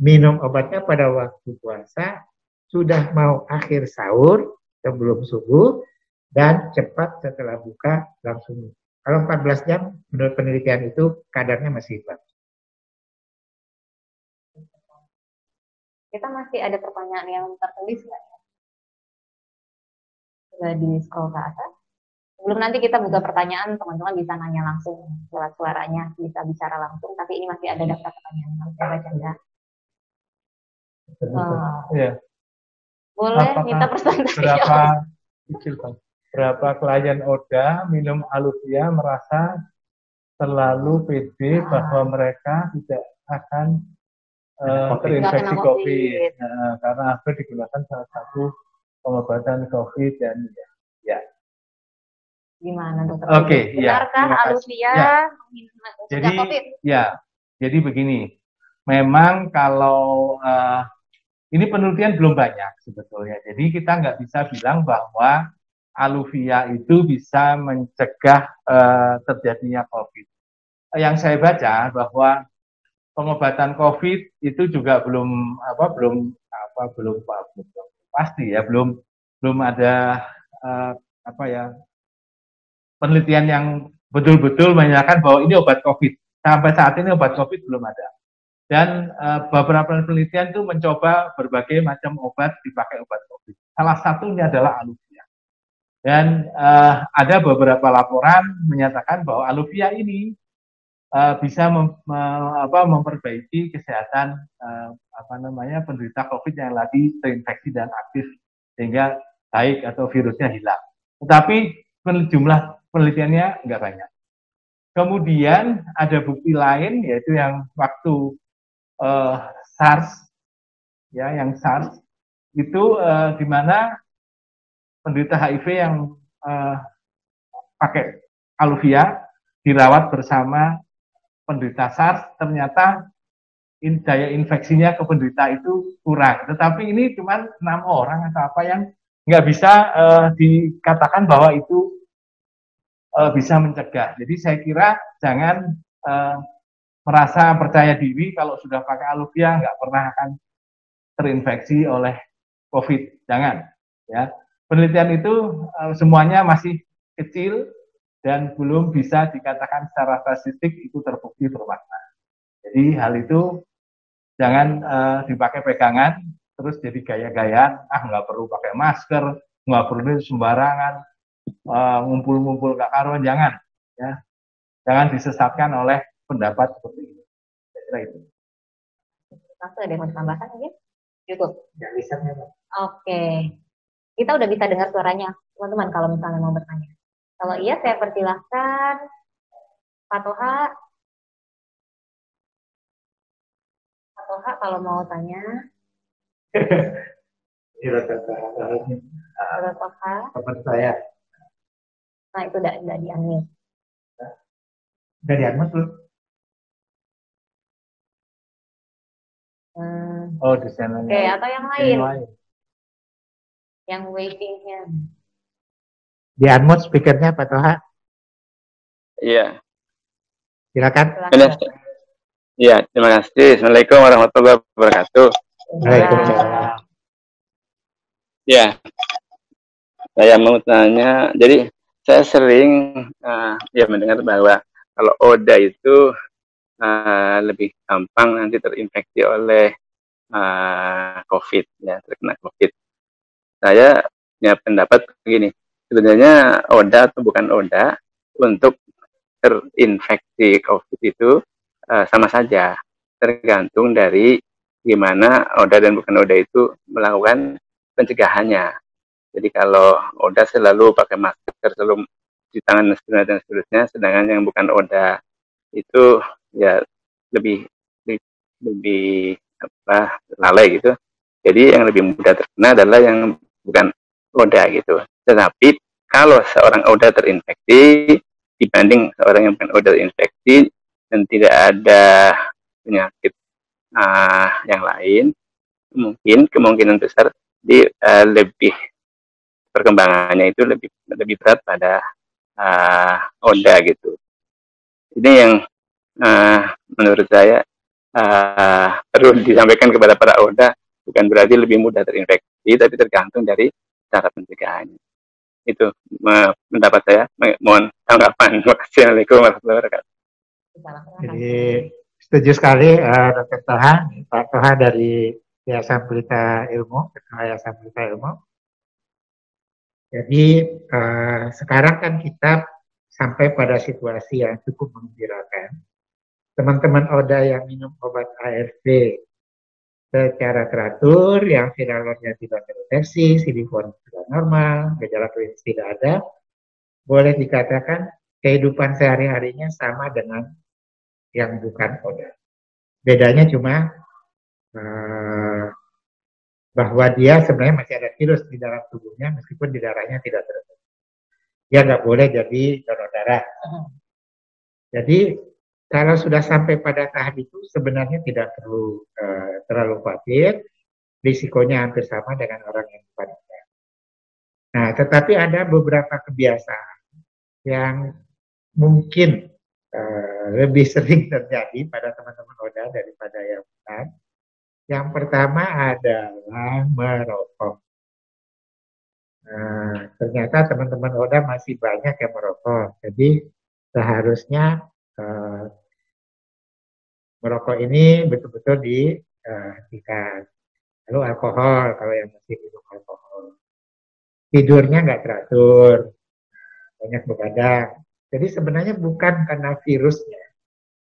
Speaker 3: minum obatnya pada waktu puasa, sudah mau akhir sahur sebelum subuh, dan cepat setelah buka langsung. Kalau 14 jam menurut penelitian itu kadarnya masih bagus.
Speaker 1: Kita masih ada pertanyaan yang tertulis nggak ya? Sudah di scroll ke atas. Sebelum nanti kita buka pertanyaan, teman-teman bisa nanya langsung lewat suaranya, bisa bicara langsung. Tapi ini masih ada daftar pertanyaan. Harus saya baca enggak?
Speaker 2: Ya.
Speaker 1: Boleh
Speaker 2: Apakah
Speaker 1: minta presentasi.
Speaker 2: Berapa klien Oda minum Aluvia merasa terlalu pede bahwa mereka tidak akan terinfeksi COVID. Karena AFE digunakan salah satu pengobatan COVID dan ya.
Speaker 1: Gimana dokter?
Speaker 2: Oke,
Speaker 1: benarkah Aluvia
Speaker 2: jadi
Speaker 1: COVID?
Speaker 2: Ya, jadi begini. Memang kalau ini penelitian belum banyak sebetulnya. Jadi kita nggak bisa bilang bahwa Aluvia itu bisa mencegah terjadinya COVID. Yang saya baca bahwa pengobatan COVID itu juga belum pasti ya, belum ada penelitian yang betul-betul menyatakan bahwa ini obat COVID. Sampai saat ini obat COVID belum ada. Dan beberapa penelitian itu mencoba berbagai macam obat dipakai obat COVID. Salah satunya adalah Aluvia. Dan ada beberapa laporan menyatakan bahwa Aluvia ini bisa memperbaiki kesehatan penderita COVID yang lagi terinfeksi dan aktif sehingga baik atau virusnya hilang. Tetapi jumlah penelitiannya nggak banyak. Kemudian ada bukti lain yaitu yang waktu SARS, ya, yang SARS itu di mana penderita HIV yang pakai Aluvia dirawat bersama penderita SARS, ternyata daya infeksinya ke penderita itu kurang. Tetapi ini cuma 6 orang atau apa yang nggak bisa dikatakan bahwa itu bisa mencegah. Jadi saya kira jangan merasa percaya diri kalau sudah pakai Aluvia nggak pernah akan terinfeksi oleh COVID. Jangan. Ya. Penelitian itu semuanya masih kecil dan belum bisa dikatakan secara statistik itu terbukti bermakna. Jadi hal itu jangan dipakai pegangan, terus jadi gaya-gayaan, nggak perlu pakai masker, nggak perlu sembarangan, ngumpul-ngumpul gak karuan, jangan. Ya. Jangan disesatkan oleh pendapat seperti ini. Saya kira itu.
Speaker 1: Langsung ada yang mau ditambahkan mungkin? Cukup?
Speaker 3: Nggak bisa.
Speaker 1: Oke. Kita udah bisa dengar suaranya, teman-teman, kalau misalnya mau bertanya. Kalau iya, saya persilahkan Pak Toha. Pak Toha kalau mau tanya. Pak Toha.
Speaker 3: Teman saya.
Speaker 1: Nah, itu udah di-unmute.
Speaker 3: Udah di-unmute belum?
Speaker 2: Di sana.
Speaker 1: Oke, atau yang lain? Yang waiting-nya.
Speaker 3: Di unmute speakernya Pak Toha.
Speaker 4: Iya.
Speaker 3: Silakan.
Speaker 4: Iya, terima kasih. Assalamualaikum warahmatullahi wabarakatuh.
Speaker 3: Waalaikumsalam.
Speaker 4: Ya, saya mau tanya. Jadi saya sering mendengar bahwa kalau ODA itu lebih gampang nanti terinfeksi oleh COVID, ya, terkena COVID. Saya punya pendapat begini, sebenarnya ODA atau bukan ODA, untuk terinfeksi COVID itu sama saja, tergantung dari gimana ODA dan bukan ODA itu melakukan pencegahannya. Jadi kalau ODA selalu pakai masker, selalu cuci tangan dan seterusnya, sedangkan yang bukan ODA itu ya lebih lalai gitu. Jadi yang lebih mudah terkena adalah yang bukan ODA gitu. Tetapi kalau seorang ODA terinfeksi dibanding seorang yang bukan ODA terinfeksi dan tidak ada penyakit yang lain, mungkin kemungkinan besar lebih perkembangannya itu lebih berat pada ODA gitu. Ini yang menurut saya perlu disampaikan kepada para ODA, bukan berarti lebih mudah terinfeksi, tapi tergantung dari cara pencegahannya. Itu pendapat saya. Mohon tanggapan. Terima kasih. Assalamualaikum warahmatullahi wabarakatuh.
Speaker 3: Jadi setuju sekali Dr. Toha, Pak Toha dari Yayasan Pelita Ilmu, Ketua Yayasan Pelita Ilmu. Jadi sekarang kan kita sampai pada situasi yang cukup menggembirakan. Teman-teman ODA yang minum obat ARV secara teratur, yang viral loadnya tidak terdeteksi, CD4 sudah normal, gejala klinis tidak ada, boleh dikatakan kehidupan sehari-harinya sama dengan yang bukan ODA. Bedanya cuma bahwa dia sebenarnya masih ada virus di dalam tubuhnya, meskipun di darahnya tidak terdeteksi. Dia nggak boleh jadi donor darah. Jadi kalau sudah sampai pada tahap itu sebenarnya tidak perlu terlalu khawatir, risikonya hampir sama dengan orang yang bukan ODA. Nah, tetapi ada beberapa kebiasaan yang mungkin lebih sering terjadi pada teman-teman ODA daripada yang bukan. Yang pertama adalah merokok. Nah, ternyata teman-teman ODA masih banyak yang merokok. Jadi seharusnya merokok ini betul-betul dihentikan. Lalu alkohol, kalau yang masih minum alkohol. Tidurnya nggak teratur, banyak begadang. Jadi sebenarnya bukan karena virusnya,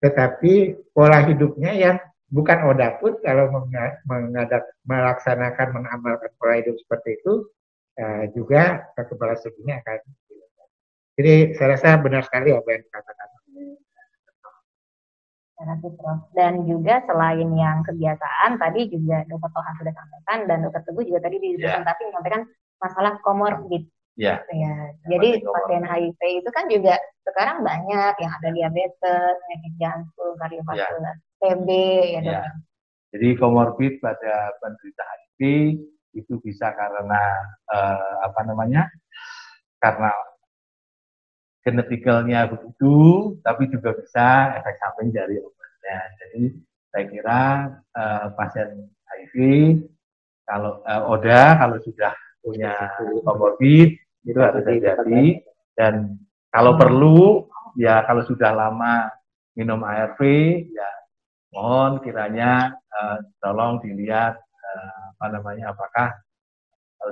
Speaker 3: tetapi pola hidupnya yang bukan ODA pun kalau melaksanakan, mengamalkan pola hidup seperti itu, juga kekebalan tubuhnya akan. Jadi saya rasa benar sekali apa yang dikatakan.
Speaker 1: Dan juga selain yang kebiasaan, tadi juga Dr. Toha sudah sampaikan, dan Dr. Teguh juga tadi di presentasi menyampaikan masalah komorbid.
Speaker 2: Ya.
Speaker 1: Jadi pasien HIV itu kan juga sekarang banyak yang ada diabetes, penyakit jantung, kardiovaskular, TB, ya dok.
Speaker 2: Jadi komorbid pada penderita HIV itu bisa karena karena genetikalnya begitu, tapi juga bisa efek samping dari obatnya. Jadi saya kira pasien HIV kalau ODA kalau sudah punya komorbid itu harus hati-hati, dan kalau perlu ya kalau sudah lama minum ARV ya mohon kiranya tolong dilihat apakah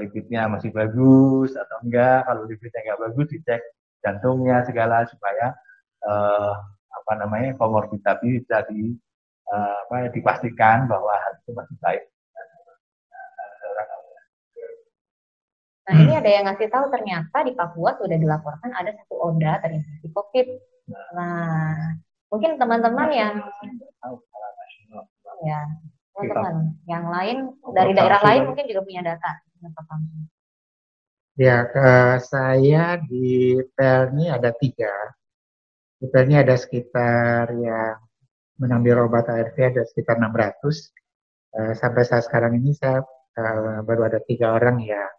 Speaker 2: lipidnya masih bagus atau enggak. Kalau lipidnya enggak bagus dicek jantungnya segala supaya komorbid tadi bisa dipastikan bahwa hal itu masih baik.
Speaker 1: Nah, ini ada yang ngasih tahu ternyata di Papua sudah dilaporkan ada 1 ODA terinfeksi COVID. Nah, mungkin teman-teman yang yang lain dari daerah lain mungkin juga punya data.
Speaker 3: Ya, saya di Pelni ada 3. Di Pelni ada sekitar yang mengambil obat ARV ada sekitar 600. Sampai saat sekarang ini saya baru ada 3 orang yang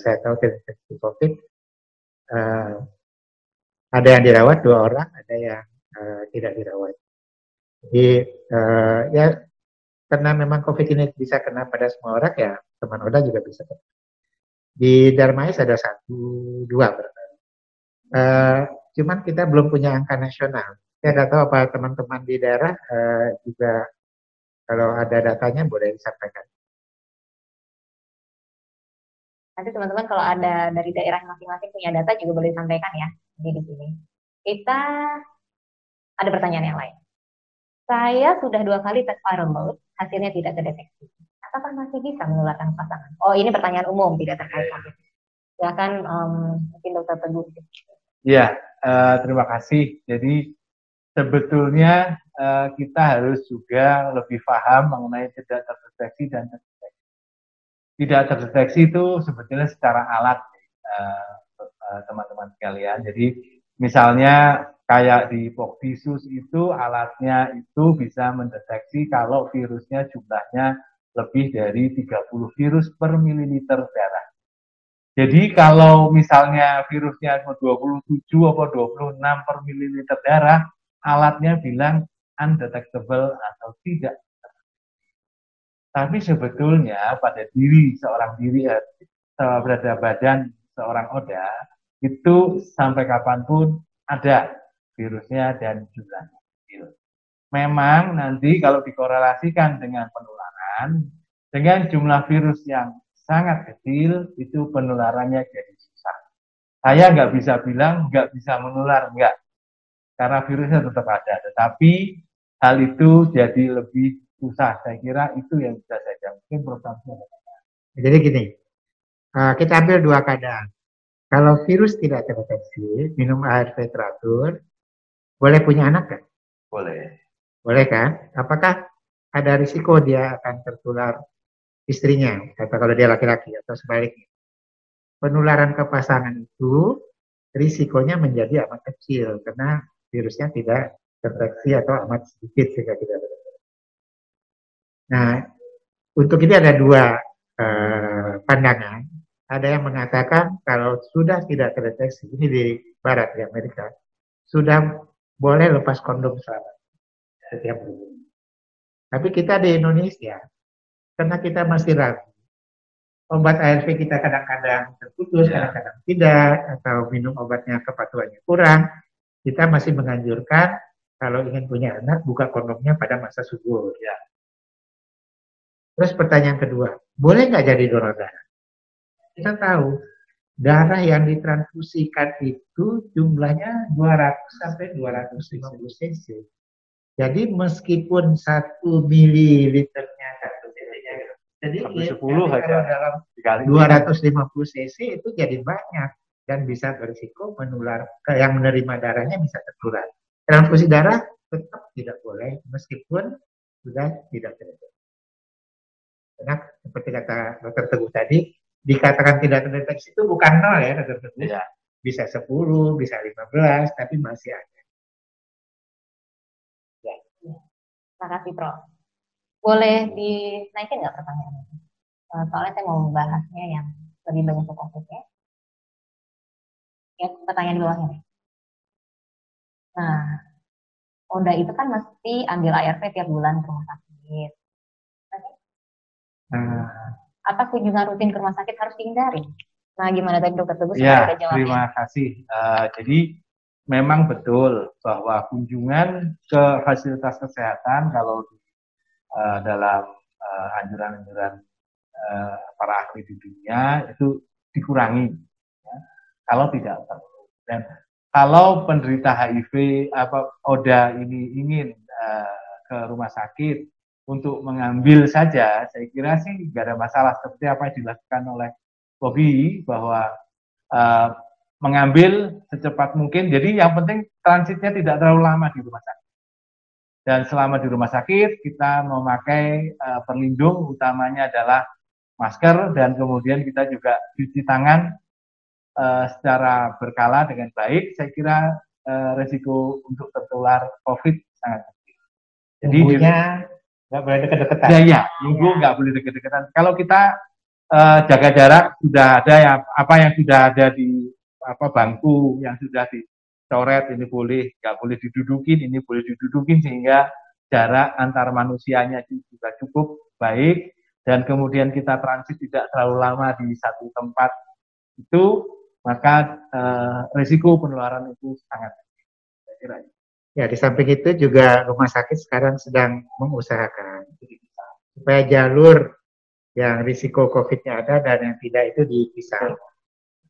Speaker 3: saya tahu terinfeksi COVID. ada yang dirawat 2 orang, ada yang tidak dirawat. Jadi ya karena memang COVID ini bisa kena pada semua orang, ya teman Oda juga bisa kena. Di Darmais ada 1, 2 barangkali. Cuman kita belum punya angka nasional. Saya nggak tahu apa teman-teman di daerah juga kalau ada datanya boleh disampaikan.
Speaker 1: Nanti teman-teman kalau ada dari daerah masing-masing punya data juga boleh disampaikan ya di sini. Kita ada pertanyaan yang lain. Saya sudah 2 kali tes viral load, hasilnya tidak terdeteksi. Apakah masih bisa menularkan pasangan? Oh, ini pertanyaan umum, tidak terkait COVID. Silakan mungkin Dr. Teguh.
Speaker 2: Ya, terima kasih. Jadi sebetulnya kita harus juga lebih paham mengenai tidak terdeteksi dan terdeteksi. Tidak terdeteksi itu sebetulnya secara alat, teman-teman sekalian. Jadi misalnya kayak di Pokdisus itu alatnya itu bisa mendeteksi kalau virusnya jumlahnya lebih dari 30 virus per mililiter darah. Jadi kalau misalnya virusnya 27 atau 26 per mililiter darah, alatnya bilang undetectable atau tidak. Tapi sebetulnya pada diri seorang berat badan seorang Oda itu sampai kapanpun ada virusnya dan jumlahnya kecil. Memang nanti kalau dikorelasikan dengan penularan, dengan jumlah virus yang sangat kecil, itu penularannya jadi susah. Saya nggak bisa bilang nggak bisa menular, enggak. Karena virusnya tetap ada. Tetapi hal itu jadi lebih susah. Saya kira itu yang bisa saya jawab. Mungkin programnya.
Speaker 3: Jadi gini, kita ambil 2 keadaan. Kalau virus tidak terdeteksi, minum ARV teratur, boleh punya anak kan?
Speaker 2: Boleh.
Speaker 3: Boleh kan? Apakah ada risiko dia akan tertular istrinya, atau kalau dia laki-laki, atau sebaliknya? Penularan ke pasangan itu risikonya menjadi amat kecil karena virusnya tidak terdeteksi atau amat sedikit sehingga tidak terdeteksi. Nah, untuk ini ada 2 pandangan. Ada yang mengatakan kalau sudah tidak terdeteksi, ini di Barat, di Amerika, sudah boleh lepas kondom setiap hubungan. Tapi kita di Indonesia, karena kita masih ragu, obat ARV kita kadang-kadang terputus, kadang-kadang tidak, atau minum obatnya kepatuhannya kurang, kita masih menganjurkan kalau ingin punya anak, buka kondomnya pada masa subur. Ya. Terus pertanyaan kedua, boleh nggak jadi donor darah? Kita tahu, darah yang ditransfusikan itu jumlahnya 200 sampai 250 cc. Jadi meskipun 1 mililiternya 1 cc-nya, jadi
Speaker 2: 10
Speaker 3: kalau dalam 250 cc itu jadi banyak dan bisa berisiko menular, yang menerima darahnya bisa tertular. Transfusi darah tetap tidak boleh meskipun sudah tidak terdeteksi. Karena seperti kata Dr. Teguh tadi, dikatakan tidak terdeteksi itu bukan 0 ya, Dr. Teguh. Ya. Bisa 10, bisa 15, tapi masih ada.
Speaker 1: Ya. Terima kasih, Prof. Boleh dinaikin nggak pertanyaannya? Soalnya saya mau membahasnya yang lebih banyak ke fokusnya. Ya, pertanyaan di bawahnya. Nah, Oda itu kan mesti ambil ARV tiap bulan ke rumah sakit. Apa kunjungan rutin ke rumah sakit harus dihindari? Nah, gimana tadi Dokter Teguh
Speaker 2: sudah jawabnya? Terima kasih. Jadi memang betul bahwa kunjungan ke fasilitas kesehatan kalau dalam anjuran-anjuran para ahli di dunia itu dikurangi, ya, kalau tidak perlu. Dan kalau penderita HIV ODA ini ingin ke rumah sakit untuk mengambil saja, saya kira sih nggak ada masalah seperti apa yang dilakukan oleh Bobi bahwa mengambil secepat mungkin. Jadi yang penting transitnya tidak terlalu lama di rumah sakit. Dan selama di rumah sakit kita memakai perlindung, utamanya adalah masker, dan kemudian kita juga cuci tangan secara berkala dengan baik. Saya kira resiko untuk tertular COVID sangat kecil. Jadi
Speaker 3: nggak boleh deket-deketan.
Speaker 2: Ya, nggak boleh deket-deketan. Kalau kita jaga jarak, sudah ada apa yang sudah ada di bangku yang sudah dicoret ini boleh, nggak boleh didudukin, ini boleh didudukin, sehingga jarak antar manusianya juga cukup baik, dan kemudian kita transit tidak terlalu lama di satu tempat itu, maka risiko penularan itu sangat kecil, saya kira.
Speaker 3: Ya, di samping itu juga rumah sakit sekarang sedang mengusahakan supaya jalur yang risiko COVID-nya ada dan yang tidak itu dipisah.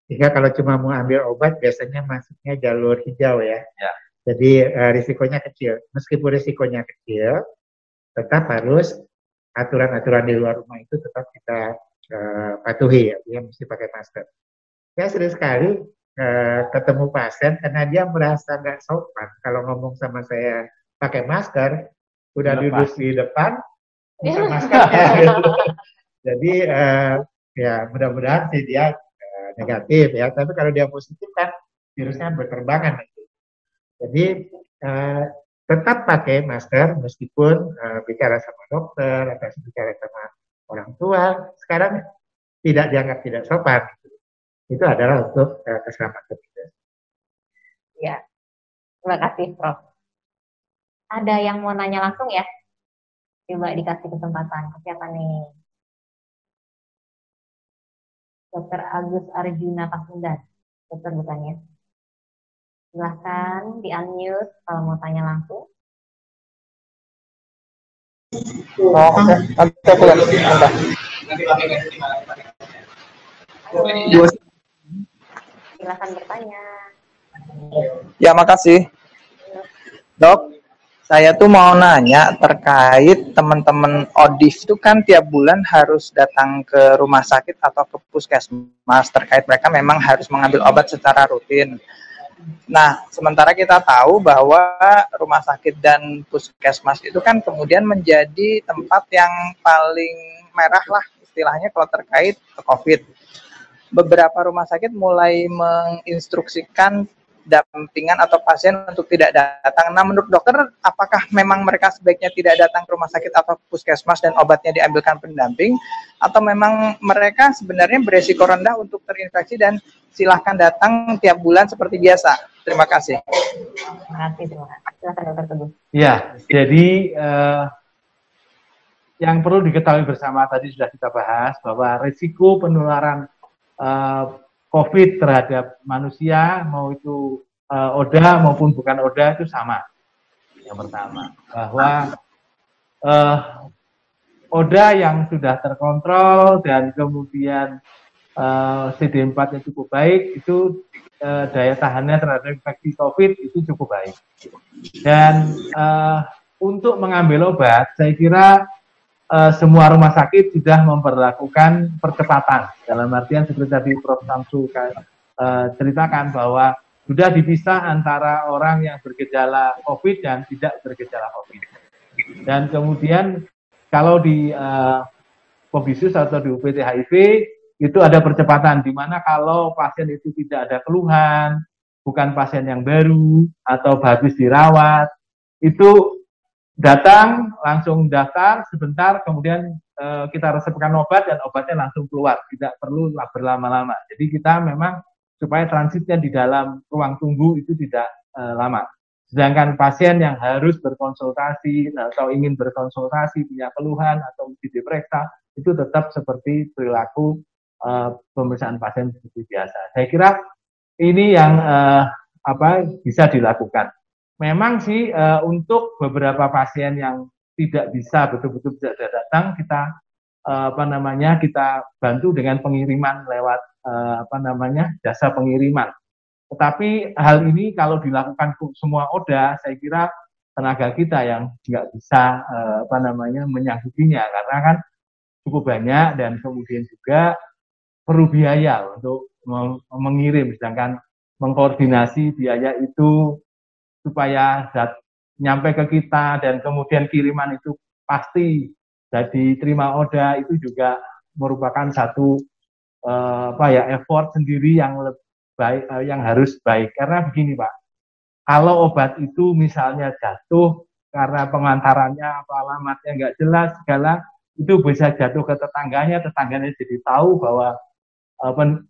Speaker 3: Sehingga kalau cuma mau ambil obat biasanya masuknya jalur hijau ya. Jadi risikonya kecil. Meskipun risikonya kecil, tetap harus aturan-aturan di luar rumah itu tetap kita patuhi, ya, mesti pakai masker. Saya sering sekali ketemu pasien karena dia merasa nggak sopan kalau ngomong sama saya pakai masker, udah duduk di depan, bukan maskernya. Gitu. Jadi ya mudah-mudahan sih dia negatif ya, tapi kalau dia positif kan virusnya berterbangan. Jadi tetap pakai masker meskipun bicara sama dokter atau bicara sama orang tua, sekarang tidak dianggap tidak sopan. Itu adalah untuk keselamatan kita.
Speaker 1: Ya, terima kasih Prof. Ada yang mau nanya langsung ya? Coba dikasih kesempatan. Siapa nih? Dr. Agus Arjuna Pasundan. Dokter bukannya? Silahkan di-unmute kalau mau tanya langsung. Silahkan bertanya.
Speaker 5: Ya, makasih. Dok, saya tuh mau nanya terkait teman-teman ODIF itu kan tiap bulan harus datang ke rumah sakit atau ke puskesmas, terkait mereka memang harus mengambil obat secara rutin. Nah, sementara kita tahu bahwa rumah sakit dan puskesmas itu kan kemudian menjadi tempat yang paling merah lah istilahnya kalau terkait COVID. Beberapa rumah sakit mulai menginstruksikan dampingan atau pasien untuk tidak datang. Nah, menurut dokter, apakah memang mereka sebaiknya tidak datang ke rumah sakit atau puskesmas dan obatnya diambilkan pendamping, atau memang mereka sebenarnya beresiko rendah untuk terinfeksi dan silahkan datang tiap bulan seperti biasa? Terima kasih.
Speaker 1: Terima kasih. Silahkan Dokter Teguh.
Speaker 2: Ya, jadi yang perlu diketahui bersama tadi sudah kita bahas bahwa risiko penularan COVID terhadap manusia, mau itu ODA maupun bukan ODA, itu sama. Yang pertama, bahwa ODA yang sudah terkontrol dan kemudian CD4-nya cukup baik, itu daya tahannya terhadap infeksi COVID itu cukup baik. Dan untuk mengambil obat, saya kira semua rumah sakit sudah memperlakukan percepatan. Dalam artian seperti tadi Prof. Samsu ceritakan bahwa sudah dipisah antara orang yang bergejala COVID dan tidak bergejala COVID. Dan kemudian kalau di Kombisus atau di UPT HIV itu ada percepatan, di mana kalau pasien itu tidak ada keluhan, bukan pasien yang baru atau habis dirawat, itu datang, langsung daftar sebentar, kemudian kita resepkan obat dan obatnya langsung keluar, tidak perlu berlama-lama. Jadi kita memang supaya transitnya di dalam ruang tunggu itu tidak lama. Sedangkan pasien yang harus berkonsultasi atau ingin berkonsultasi, punya keluhan atau diperiksa, itu tetap seperti perilaku pemeriksaan pasien seperti biasa. Saya kira ini yang bisa dilakukan. Memang sih untuk beberapa pasien yang tidak bisa betul-betul tidak datang, kita kita bantu dengan pengiriman lewat jasa pengiriman. Tetapi hal ini kalau dilakukan semua ODA, saya kira tenaga kita yang nggak bisa menyanggupinya, karena kan cukup banyak dan kemudian juga perlu biaya untuk mengirim, sedangkan mengkoordinasi biaya itu supaya nyampe ke kita dan kemudian kiriman itu pasti jadi terima ODA, itu juga merupakan satu effort sendiri yang baik, yang harus baik. Karena begini Pak, kalau obat itu misalnya jatuh karena pengantarannya atau alamatnya nggak jelas segala, itu bisa jatuh ke tetangganya jadi tahu bahwa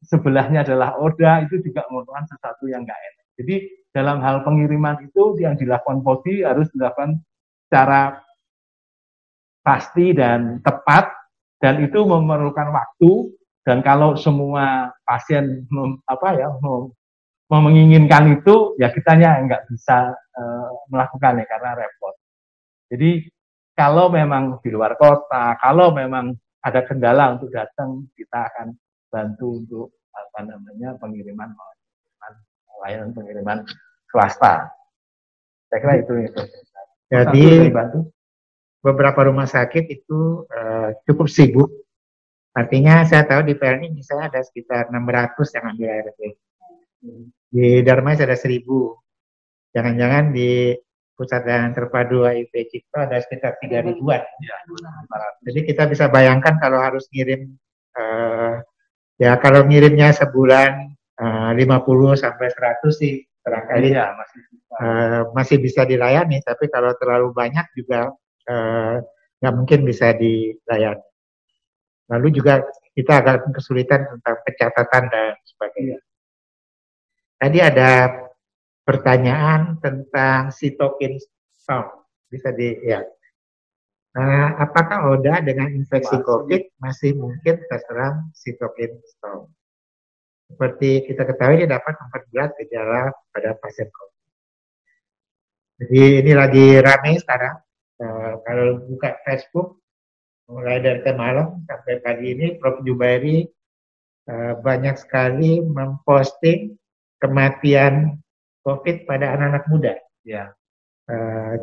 Speaker 2: sebelahnya adalah Oda, itu juga merupakan sesuatu yang nggak enak. Jadi dalam hal pengiriman itu yang dilakukan POSI harus dilakukan secara pasti dan tepat, dan itu memerlukan waktu. Dan kalau semua pasien menginginkan itu, ya kitanya nggak bisa melakukan ya karena repot. Jadi kalau memang di luar kota, kalau memang ada kendala untuk datang, kita akan bantu untuk pengiriman layanan pengiriman swasta. Saya kira itu.
Speaker 3: Jadi beberapa rumah sakit itu cukup sibuk. Artinya saya tahu di PLN misalnya ada sekitar 600 yang ambil ART. Di Darmais ada 1000. Jangan-jangan di Pusat Layanan Terpadu HIV Cipto ada sekitar 3.000-an.
Speaker 2: Ya,
Speaker 3: jadi kita bisa bayangkan kalau harus ngirim, kalau ngirimnya sebulan 50 sampai 100 sih barangkali ya, masih bisa dilayani. Tapi kalau terlalu banyak juga nggak mungkin bisa dilayani. Lalu juga kita agak kesulitan tentang pencatatan dan sebagainya. Tadi ada pertanyaan tentang sitokin storm. Bisa dilihat. Apakah Oda dengan infeksi COVID masih mungkin terserang sitokin storm? Seperti kita ketahui, dia dapat memperberat gejala pada pasien COVID. Jadi ini lagi ramai sekarang. Kalau buka Facebook, mulai dari malam sampai pagi ini, Prof. Jubairi banyak sekali memposting kematian COVID pada anak-anak muda.
Speaker 2: Ya.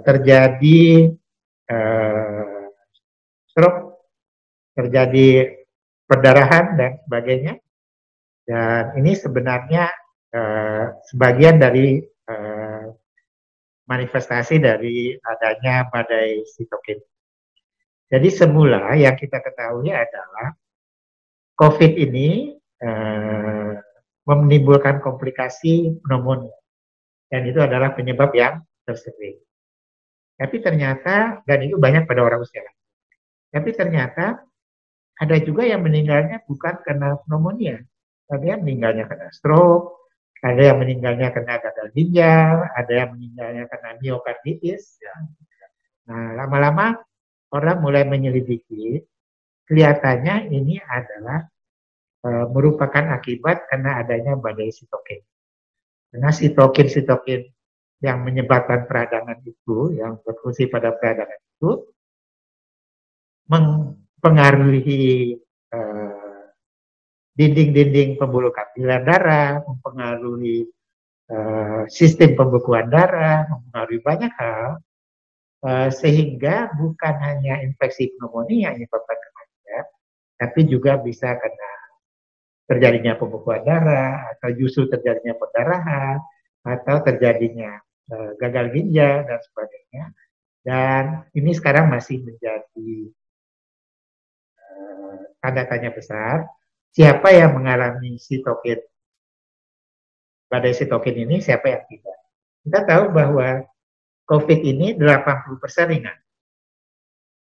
Speaker 3: Terjadi stroke, terjadi perdarahan dan sebagainya. Dan ini sebenarnya sebagian dari manifestasi dari adanya badai sitokin. Jadi semula yang kita ketahui adalah COVID ini menimbulkan komplikasi pneumonia. Dan itu adalah penyebab yang tersering. Tapi ternyata, dan itu banyak pada orang usia lanjut. Tapi ternyata ada juga yang meninggalnya bukan karena pneumonia. Ada yang meninggalnya karena stroke, ada yang meninggalnya karena gagal ginjal, ada yang meninggalnya karena miokarditis. Nah, lama-lama orang mulai menyelidiki, kelihatannya ini adalah merupakan akibat karena adanya badai sitokin. Karena sitokin yang menyebabkan peradangan itu, yang berfungsi pada peradangan itu, mempengaruhi dinding-dinding pembuluh kapiler darah, mempengaruhi sistem pembekuan darah, mempengaruhi banyak hal, sehingga bukan hanya infeksi pneumonia yang menyebabkan kematian, tapi juga bisa karena terjadinya pembekuan darah, atau justru terjadinya perdarahan, atau terjadinya gagal ginjal, dan sebagainya. Dan ini sekarang masih menjadi tanda tanya besar, siapa yang mengalami badai sitokin ini, siapa yang tidak. Kita tahu bahwa COVID ini 80% ringan.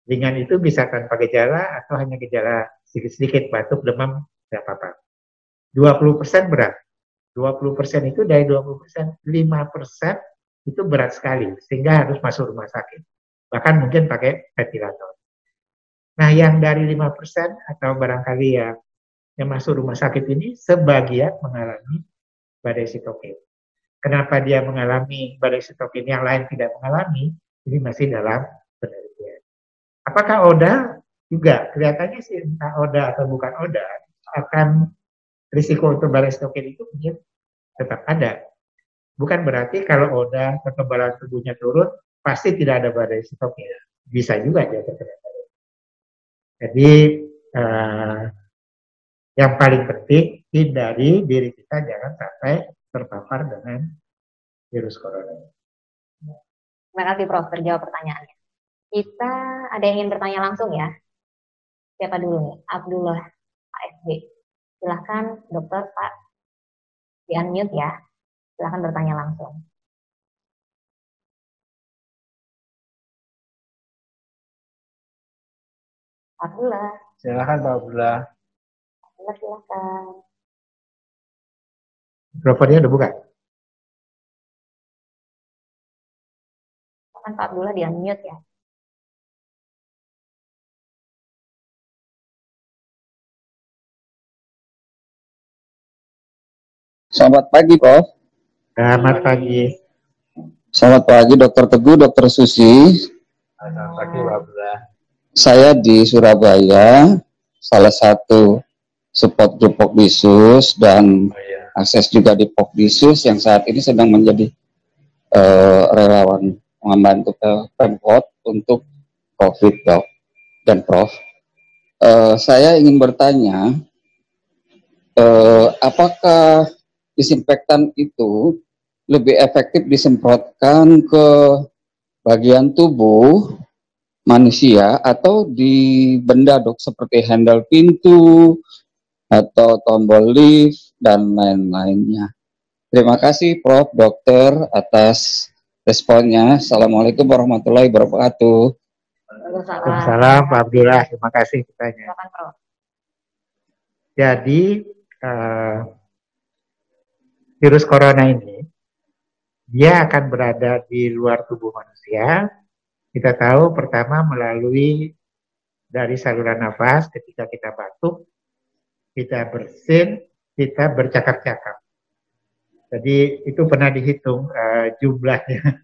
Speaker 3: Ringan itu bisa tanpa gejala atau hanya gejala sedikit-sedikit, batuk, demam, tidak apa-apa. 20% berat. 20% itu dari 20%, 5% itu berat sekali, sehingga harus masuk rumah sakit. Bahkan mungkin pakai ventilator. Nah, yang dari 5% atau barangkali yang masuk rumah sakit ini, sebagian mengalami badai sitokin. Kenapa dia mengalami badai sitokin, yang lain tidak mengalami? Ini masih dalam penelitian. Apakah Oda juga? Kelihatannya sih entah Oda atau bukan Oda, akan risiko untuk badai sitokin itu mungkin tetap ada. Bukan berarti kalau Oda kekebalan tubuhnya turun, pasti tidak ada badai sitokin. Bisa juga dia terkena. Jadi yang paling penting, hindari diri kita jangan sampai terpapar dengan virus corona.
Speaker 1: Terima kasih Prof. terjawab pertanyaannya. Kita ada yang ingin bertanya langsung ya. Siapa dulu nih? Abdullah ASB. Silahkan dokter Pak, di unmute ya. Silahkan bertanya langsung. Abdullah.
Speaker 2: Silahkan Pak Abdullah.
Speaker 1: Abdullah, silahkan.
Speaker 3: Mikrofonnya udah buka?
Speaker 1: Kan Pak Abdullah di unmute ya.
Speaker 6: Selamat pagi, Prof.
Speaker 3: Selamat pagi.
Speaker 6: Selamat pagi, Dokter Teguh, Dokter Susi.
Speaker 2: Selamat pagi, Pak Abdullah.
Speaker 6: Saya di Surabaya, salah satu support group Pokdisus dan akses juga di Pokdisus yang saat ini sedang menjadi relawan membantu Pemkot untuk COVID, Dok dan Prof. Saya ingin bertanya, apakah disinfektan itu lebih efektif disemprotkan ke bagian tubuh manusia atau di benda, Dok, seperti handle pintu atau tombol lift dan lain-lainnya? Terima kasih Prof. Dokter atas responnya. Assalamualaikum warahmatullahi wabarakatuh.
Speaker 3: Waalaikumsalam Pak Abdullah, terima kasih pertanyaan.
Speaker 1: Silakan, Prof.
Speaker 3: Jadi virus corona ini dia akan berada di luar tubuh manusia. Kita tahu pertama melalui dari saluran nafas ketika kita batuk, kita bersin, kita bercakap-cakap. Jadi itu pernah dihitung jumlahnya.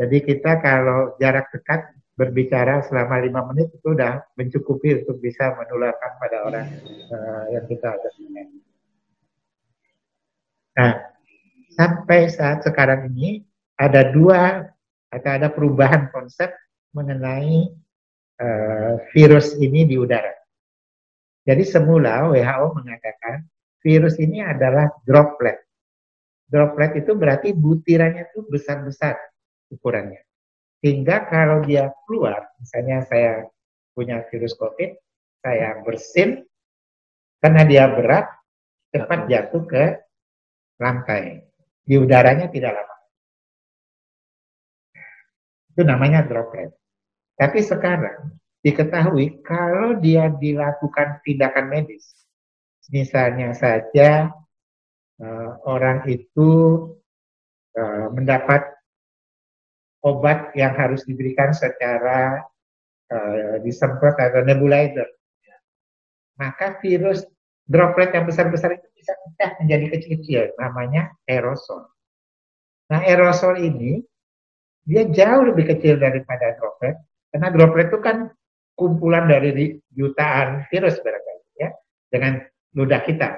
Speaker 3: Jadi kita kalau jarak dekat berbicara selama 5 menit itu udah mencukupi untuk bisa menularkan pada orang yang kita ada. Nah, sampai saat sekarang ini ada ada perubahan konsep mengenai virus ini di udara. Jadi semula WHO mengatakan virus ini adalah droplet. Droplet itu berarti butirannya itu besar-besar ukurannya. Sehingga kalau dia keluar, misalnya saya punya virus COVID, saya bersin, karena dia berat, cepat jatuh ke lantai. Di udaranya tidak lama. Itu namanya droplet. Tapi sekarang diketahui kalau dia dilakukan tindakan medis, misalnya saja orang itu mendapat obat yang harus diberikan secara disemprot atau nebulizer, maka virus droplet yang besar-besar itu bisa pecah menjadi kecil-kecil, namanya aerosol. Nah, aerosol ini dia jauh lebih kecil daripada droplet, karena droplet itu kan kumpulan dari jutaan virus barangkali ya, dengan ludah kita.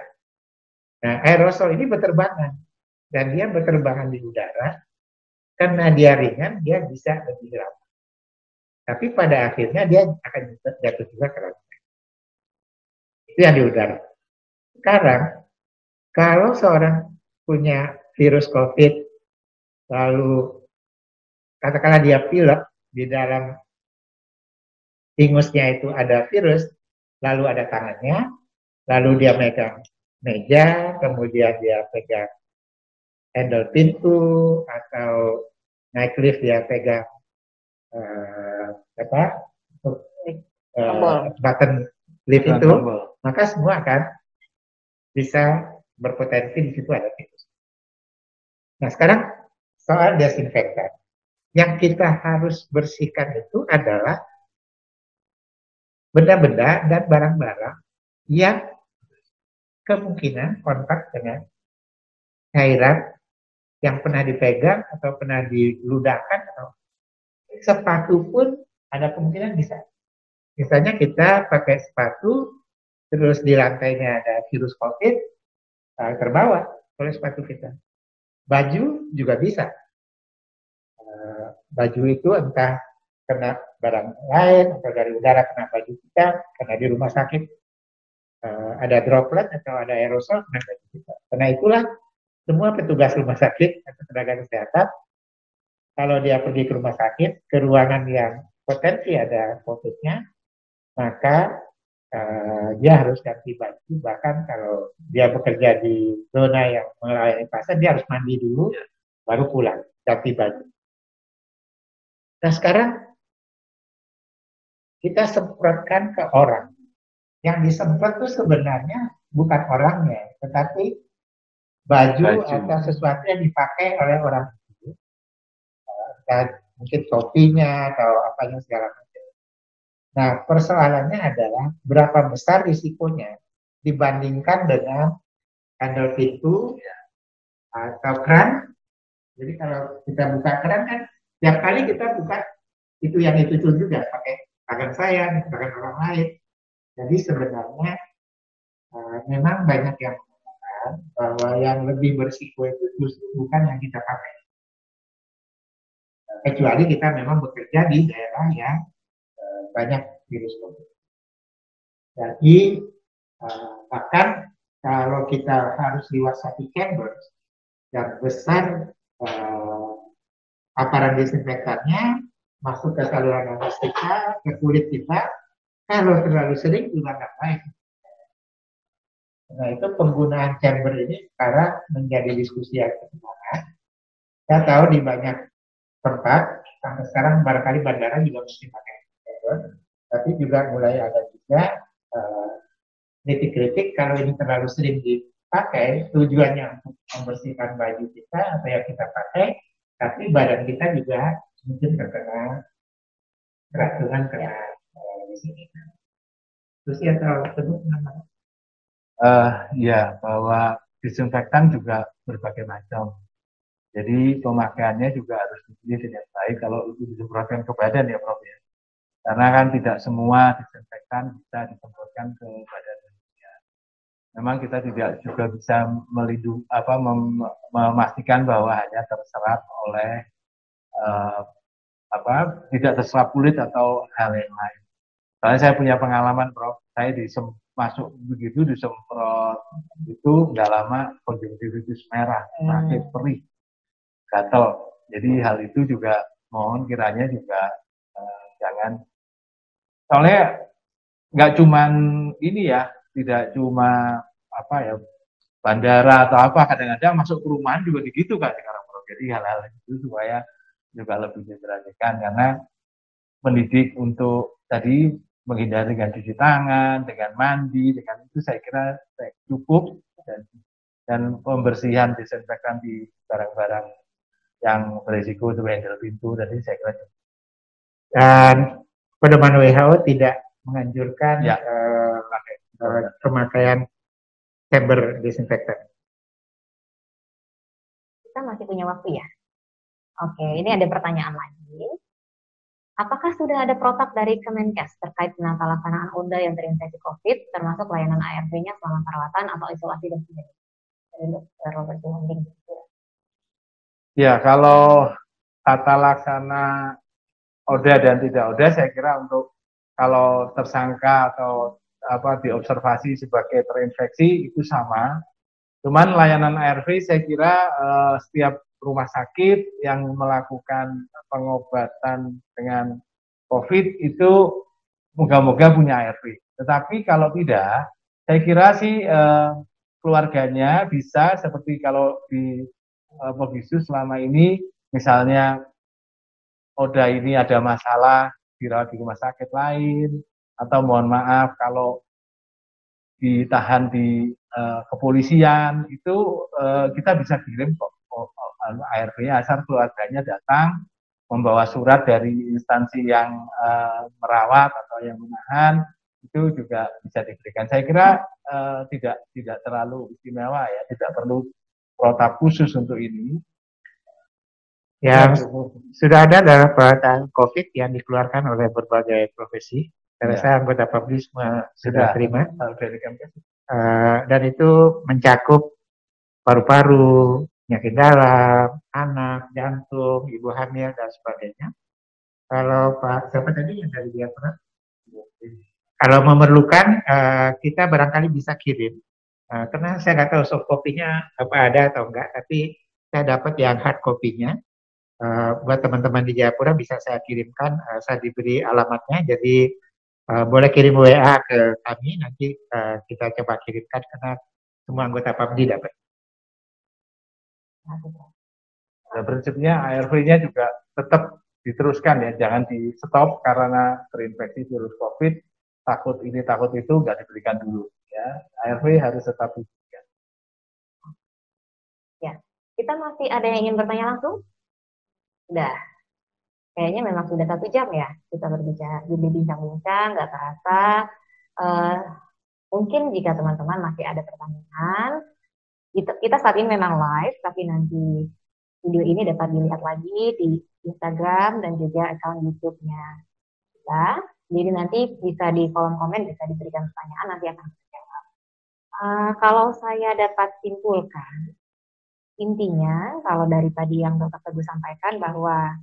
Speaker 3: Nah, aerosol ini berterbangan, dan dia berterbangan di udara, karena dia ringan, dia bisa lebih lama. Tapi pada akhirnya dia akan jatuh juga ke lantai. Itu yang di udara. Sekarang, kalau seorang punya virus COVID, lalu katakanlah dia pilek, di dalam ingusnya itu ada virus, lalu ada tangannya, lalu dia megang meja, kemudian dia pegang handle pintu, atau naik lift dia pegang button lift itu, maka semua akan bisa berpotensi di situ ada virus. Nah, sekarang soal desinfektan. Yang kita harus bersihkan itu adalah benda-benda dan barang-barang yang kemungkinan kontak dengan cairan yang pernah dipegang atau pernah diludahkan, atau sepatu pun ada kemungkinan bisa. Misalnya kita pakai sepatu, terus di lantainya ada virus COVID, terbawa oleh sepatu kita. Baju juga bisa. Baju itu entah kena barang lain, atau dari udara kena baju kita, karena di rumah sakit ada droplet atau ada aerosol kena baju kita. Karena itulah semua petugas rumah sakit atau tenaga kesehatan, kalau dia pergi ke rumah sakit, ke ruangan yang potensi ada COVID-nya, maka dia harus ganti baju. Bahkan kalau dia bekerja di zona yang melayani pasien, dia harus mandi dulu, baru pulang, ganti baju. Nah, sekarang kita semprotkan ke orang. Yang disemprot itu sebenarnya bukan orangnya, tetapi baju atau sesuatu yang dipakai oleh orang itu, mungkin topinya atau apanya segala macam. Nah, persoalannya adalah berapa besar risikonya dibandingkan dengan handle pintu atau keran. Jadi kalau kita buka keran kan tiap kali kita buka itu yang itu juga pakai tangan saya, tangan orang lain. Jadi sebenarnya memang banyak yang mengatakan bahwa yang lebih berisiko itu justru bukan yang kita pakai. Kecuali kita memang bekerja di daerah yang banyak virus COVID. Jadi bahkan kalau kita harus lewat satu chamber yang besar, paparan desinfektannya masuk ke saluran nafas kita, ke kulit kita, kalau terlalu sering juga nggak baik. Nah, itu penggunaan chamber ini sekarang menjadi diskusi yang perkembangan. Saya tahu di banyak tempat, sampai sekarang barangkali bandara juga mesti pakai chamber, tapi juga mulai ada juga kritik-kritik kalau ini terlalu sering dipakai, tujuannya untuk membersihkan baju kita atau yang kita pakai, tapi badan kita juga mungkin terkena keracunan kena di sini. Terus ya tahu sebut nama?
Speaker 2: Ya, bahwa disinfektan juga berbagai macam. Jadi pemakaiannya juga harus dipilih dengan baik kalau itu disemprotkan ke badan ya Prof ya. Karena kan tidak semua disinfektan bisa disemprotkan ke badan manusia. Memang kita tidak juga bisa melindungi memastikan bahwa hanya terserap oleh tidak terserap kulit atau hal yang lain. Soalnya saya punya pengalaman Prof, saya masuk begitu disemprot itu nggak lama konjungtivitis merah, sakit, perih, gatal. Jadi hal itu juga mohon kiranya juga jangan. Soalnya nggak cuman ini ya, tidak cuma bandara atau apa, kadang-kadang masuk perumahan juga begitu kan sekarang Prof. Jadi hal-hal itu supaya juga lebih diperhatikan karena mendidik untuk tadi menghindari dengan cuci tangan, dengan mandi, dengan itu saya kira cukup dan pembersihan disinfektan di barang-barang yang berisiko untuk handle pintu tadi saya kira cukup.
Speaker 3: Dan pedoman WHO tidak menganjurkan pemakaian chamber disinfektan.
Speaker 1: Kita masih punya waktu ya. Oke, ini ada pertanyaan lagi. Apakah sudah ada protap dari Kemenkes terkait penata laksanaan ODA yang terinfeksi COVID, termasuk layanan ARV-nya selama perawatan atau isolasi dan sebagainya? Dari Dr. Robert Sihombing.
Speaker 2: Ya, kalau tata laksana ODA dan tidak ODA, saya kira untuk kalau tersangka atau diobservasi sebagai terinfeksi itu sama. Cuman layanan ARV saya kira setiap rumah sakit yang melakukan pengobatan dengan COVID itu moga-moga punya ARV. Tetapi kalau tidak, saya kira sih keluarganya bisa seperti kalau di Pogisus selama ini, misalnya ODA ini ada masalah dirawat di rumah sakit lain, atau mohon maaf kalau ditahan di kepolisian itu kita bisa kirim kok ARV-nya asal keluarganya datang membawa surat dari instansi yang merawat atau yang menahan itu juga bisa diberikan. Saya kira tidak terlalu istimewa ya, tidak perlu protap khusus untuk ini.
Speaker 3: Ya, sudah ada dalam perawatan COVID yang dikeluarkan oleh berbagai profesi. Saya rasa anggota publis sudah terima. Dan itu mencakup paru-paru, penyakit dalam, anak, jantung, ibu hamil, dan sebagainya. Kalau Pak, siapa tadi yang dari Diapura? Kalau memerlukan, kita barangkali bisa kirim. Karena saya nggak tahu soft copy-nya apa ada atau enggak, tapi saya dapat yang hard copy-nya. Buat teman-teman di Jayapura bisa saya kirimkan, saya diberi alamatnya, jadi boleh kirim WA ke kami, nanti kita coba kirimkan karena semua anggota PABDI dapat.
Speaker 2: Nah, prinsipnya ARV-nya juga tetap diteruskan ya, jangan di stop karena terinfeksi virus COVID, takut ini takut itu nggak diberikan dulu ya, ARV harus tetap diberikan.
Speaker 1: Ya, kita masih ada yang ingin bertanya langsung? Sudah. Kayaknya memang sudah 1 jam ya kita berbicara, berbincang-bincang, nggak terasa. Eh, Mungkin jika teman-teman masih ada pertanyaan, kita saat ini memang live, tapi nanti video ini dapat dilihat lagi di Instagram dan juga akun YouTube-nya kita. Jadi nanti bisa di kolom komen bisa diberikan pertanyaan, nanti akan saya jawab. Kalau saya dapat simpulkan, intinya kalau dari tadi yang Dr. Teguh sampaikan bahwa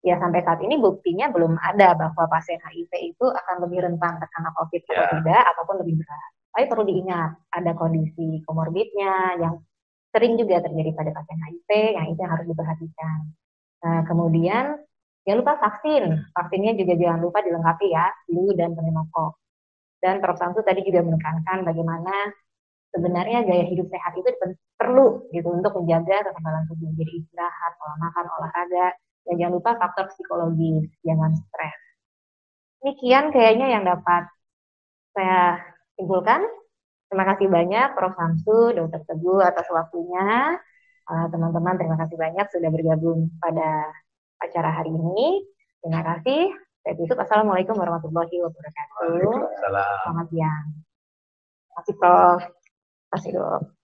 Speaker 1: ya sampai saat ini buktinya belum ada bahwa pasien HIV itu akan lebih rentan terkena COVID atau tidak, ataupun lebih berat. Tapi perlu diingat, ada kondisi komorbidnya yang sering juga terjadi pada pasien HIV, yang itu yang harus diperhatikan. Nah, kemudian jangan lupa vaksin. Vaksinnya juga jangan lupa dilengkapi ya, flu dan pneumokok. Dan Prof. Samsu tadi juga menekankan bagaimana sebenarnya gaya hidup sehat itu perlu gitu untuk menjaga kekebalan tubuh. Jadi istirahat, pola makan, olahraga, dan jangan lupa faktor psikologis, jangan stres. Demikian kayaknya yang dapat saya simpulkan. Terima kasih banyak Prof. Samsu, Dr. Teguh atas waktunya. Teman-teman terima kasih banyak sudah bergabung pada acara hari ini. Terima kasih. Saya tutup. Assalamualaikum warahmatullahi wabarakatuh.
Speaker 2: Waalaikumsalam.
Speaker 1: Selamat siang. Terima kasih Prof. Terima kasih Dok.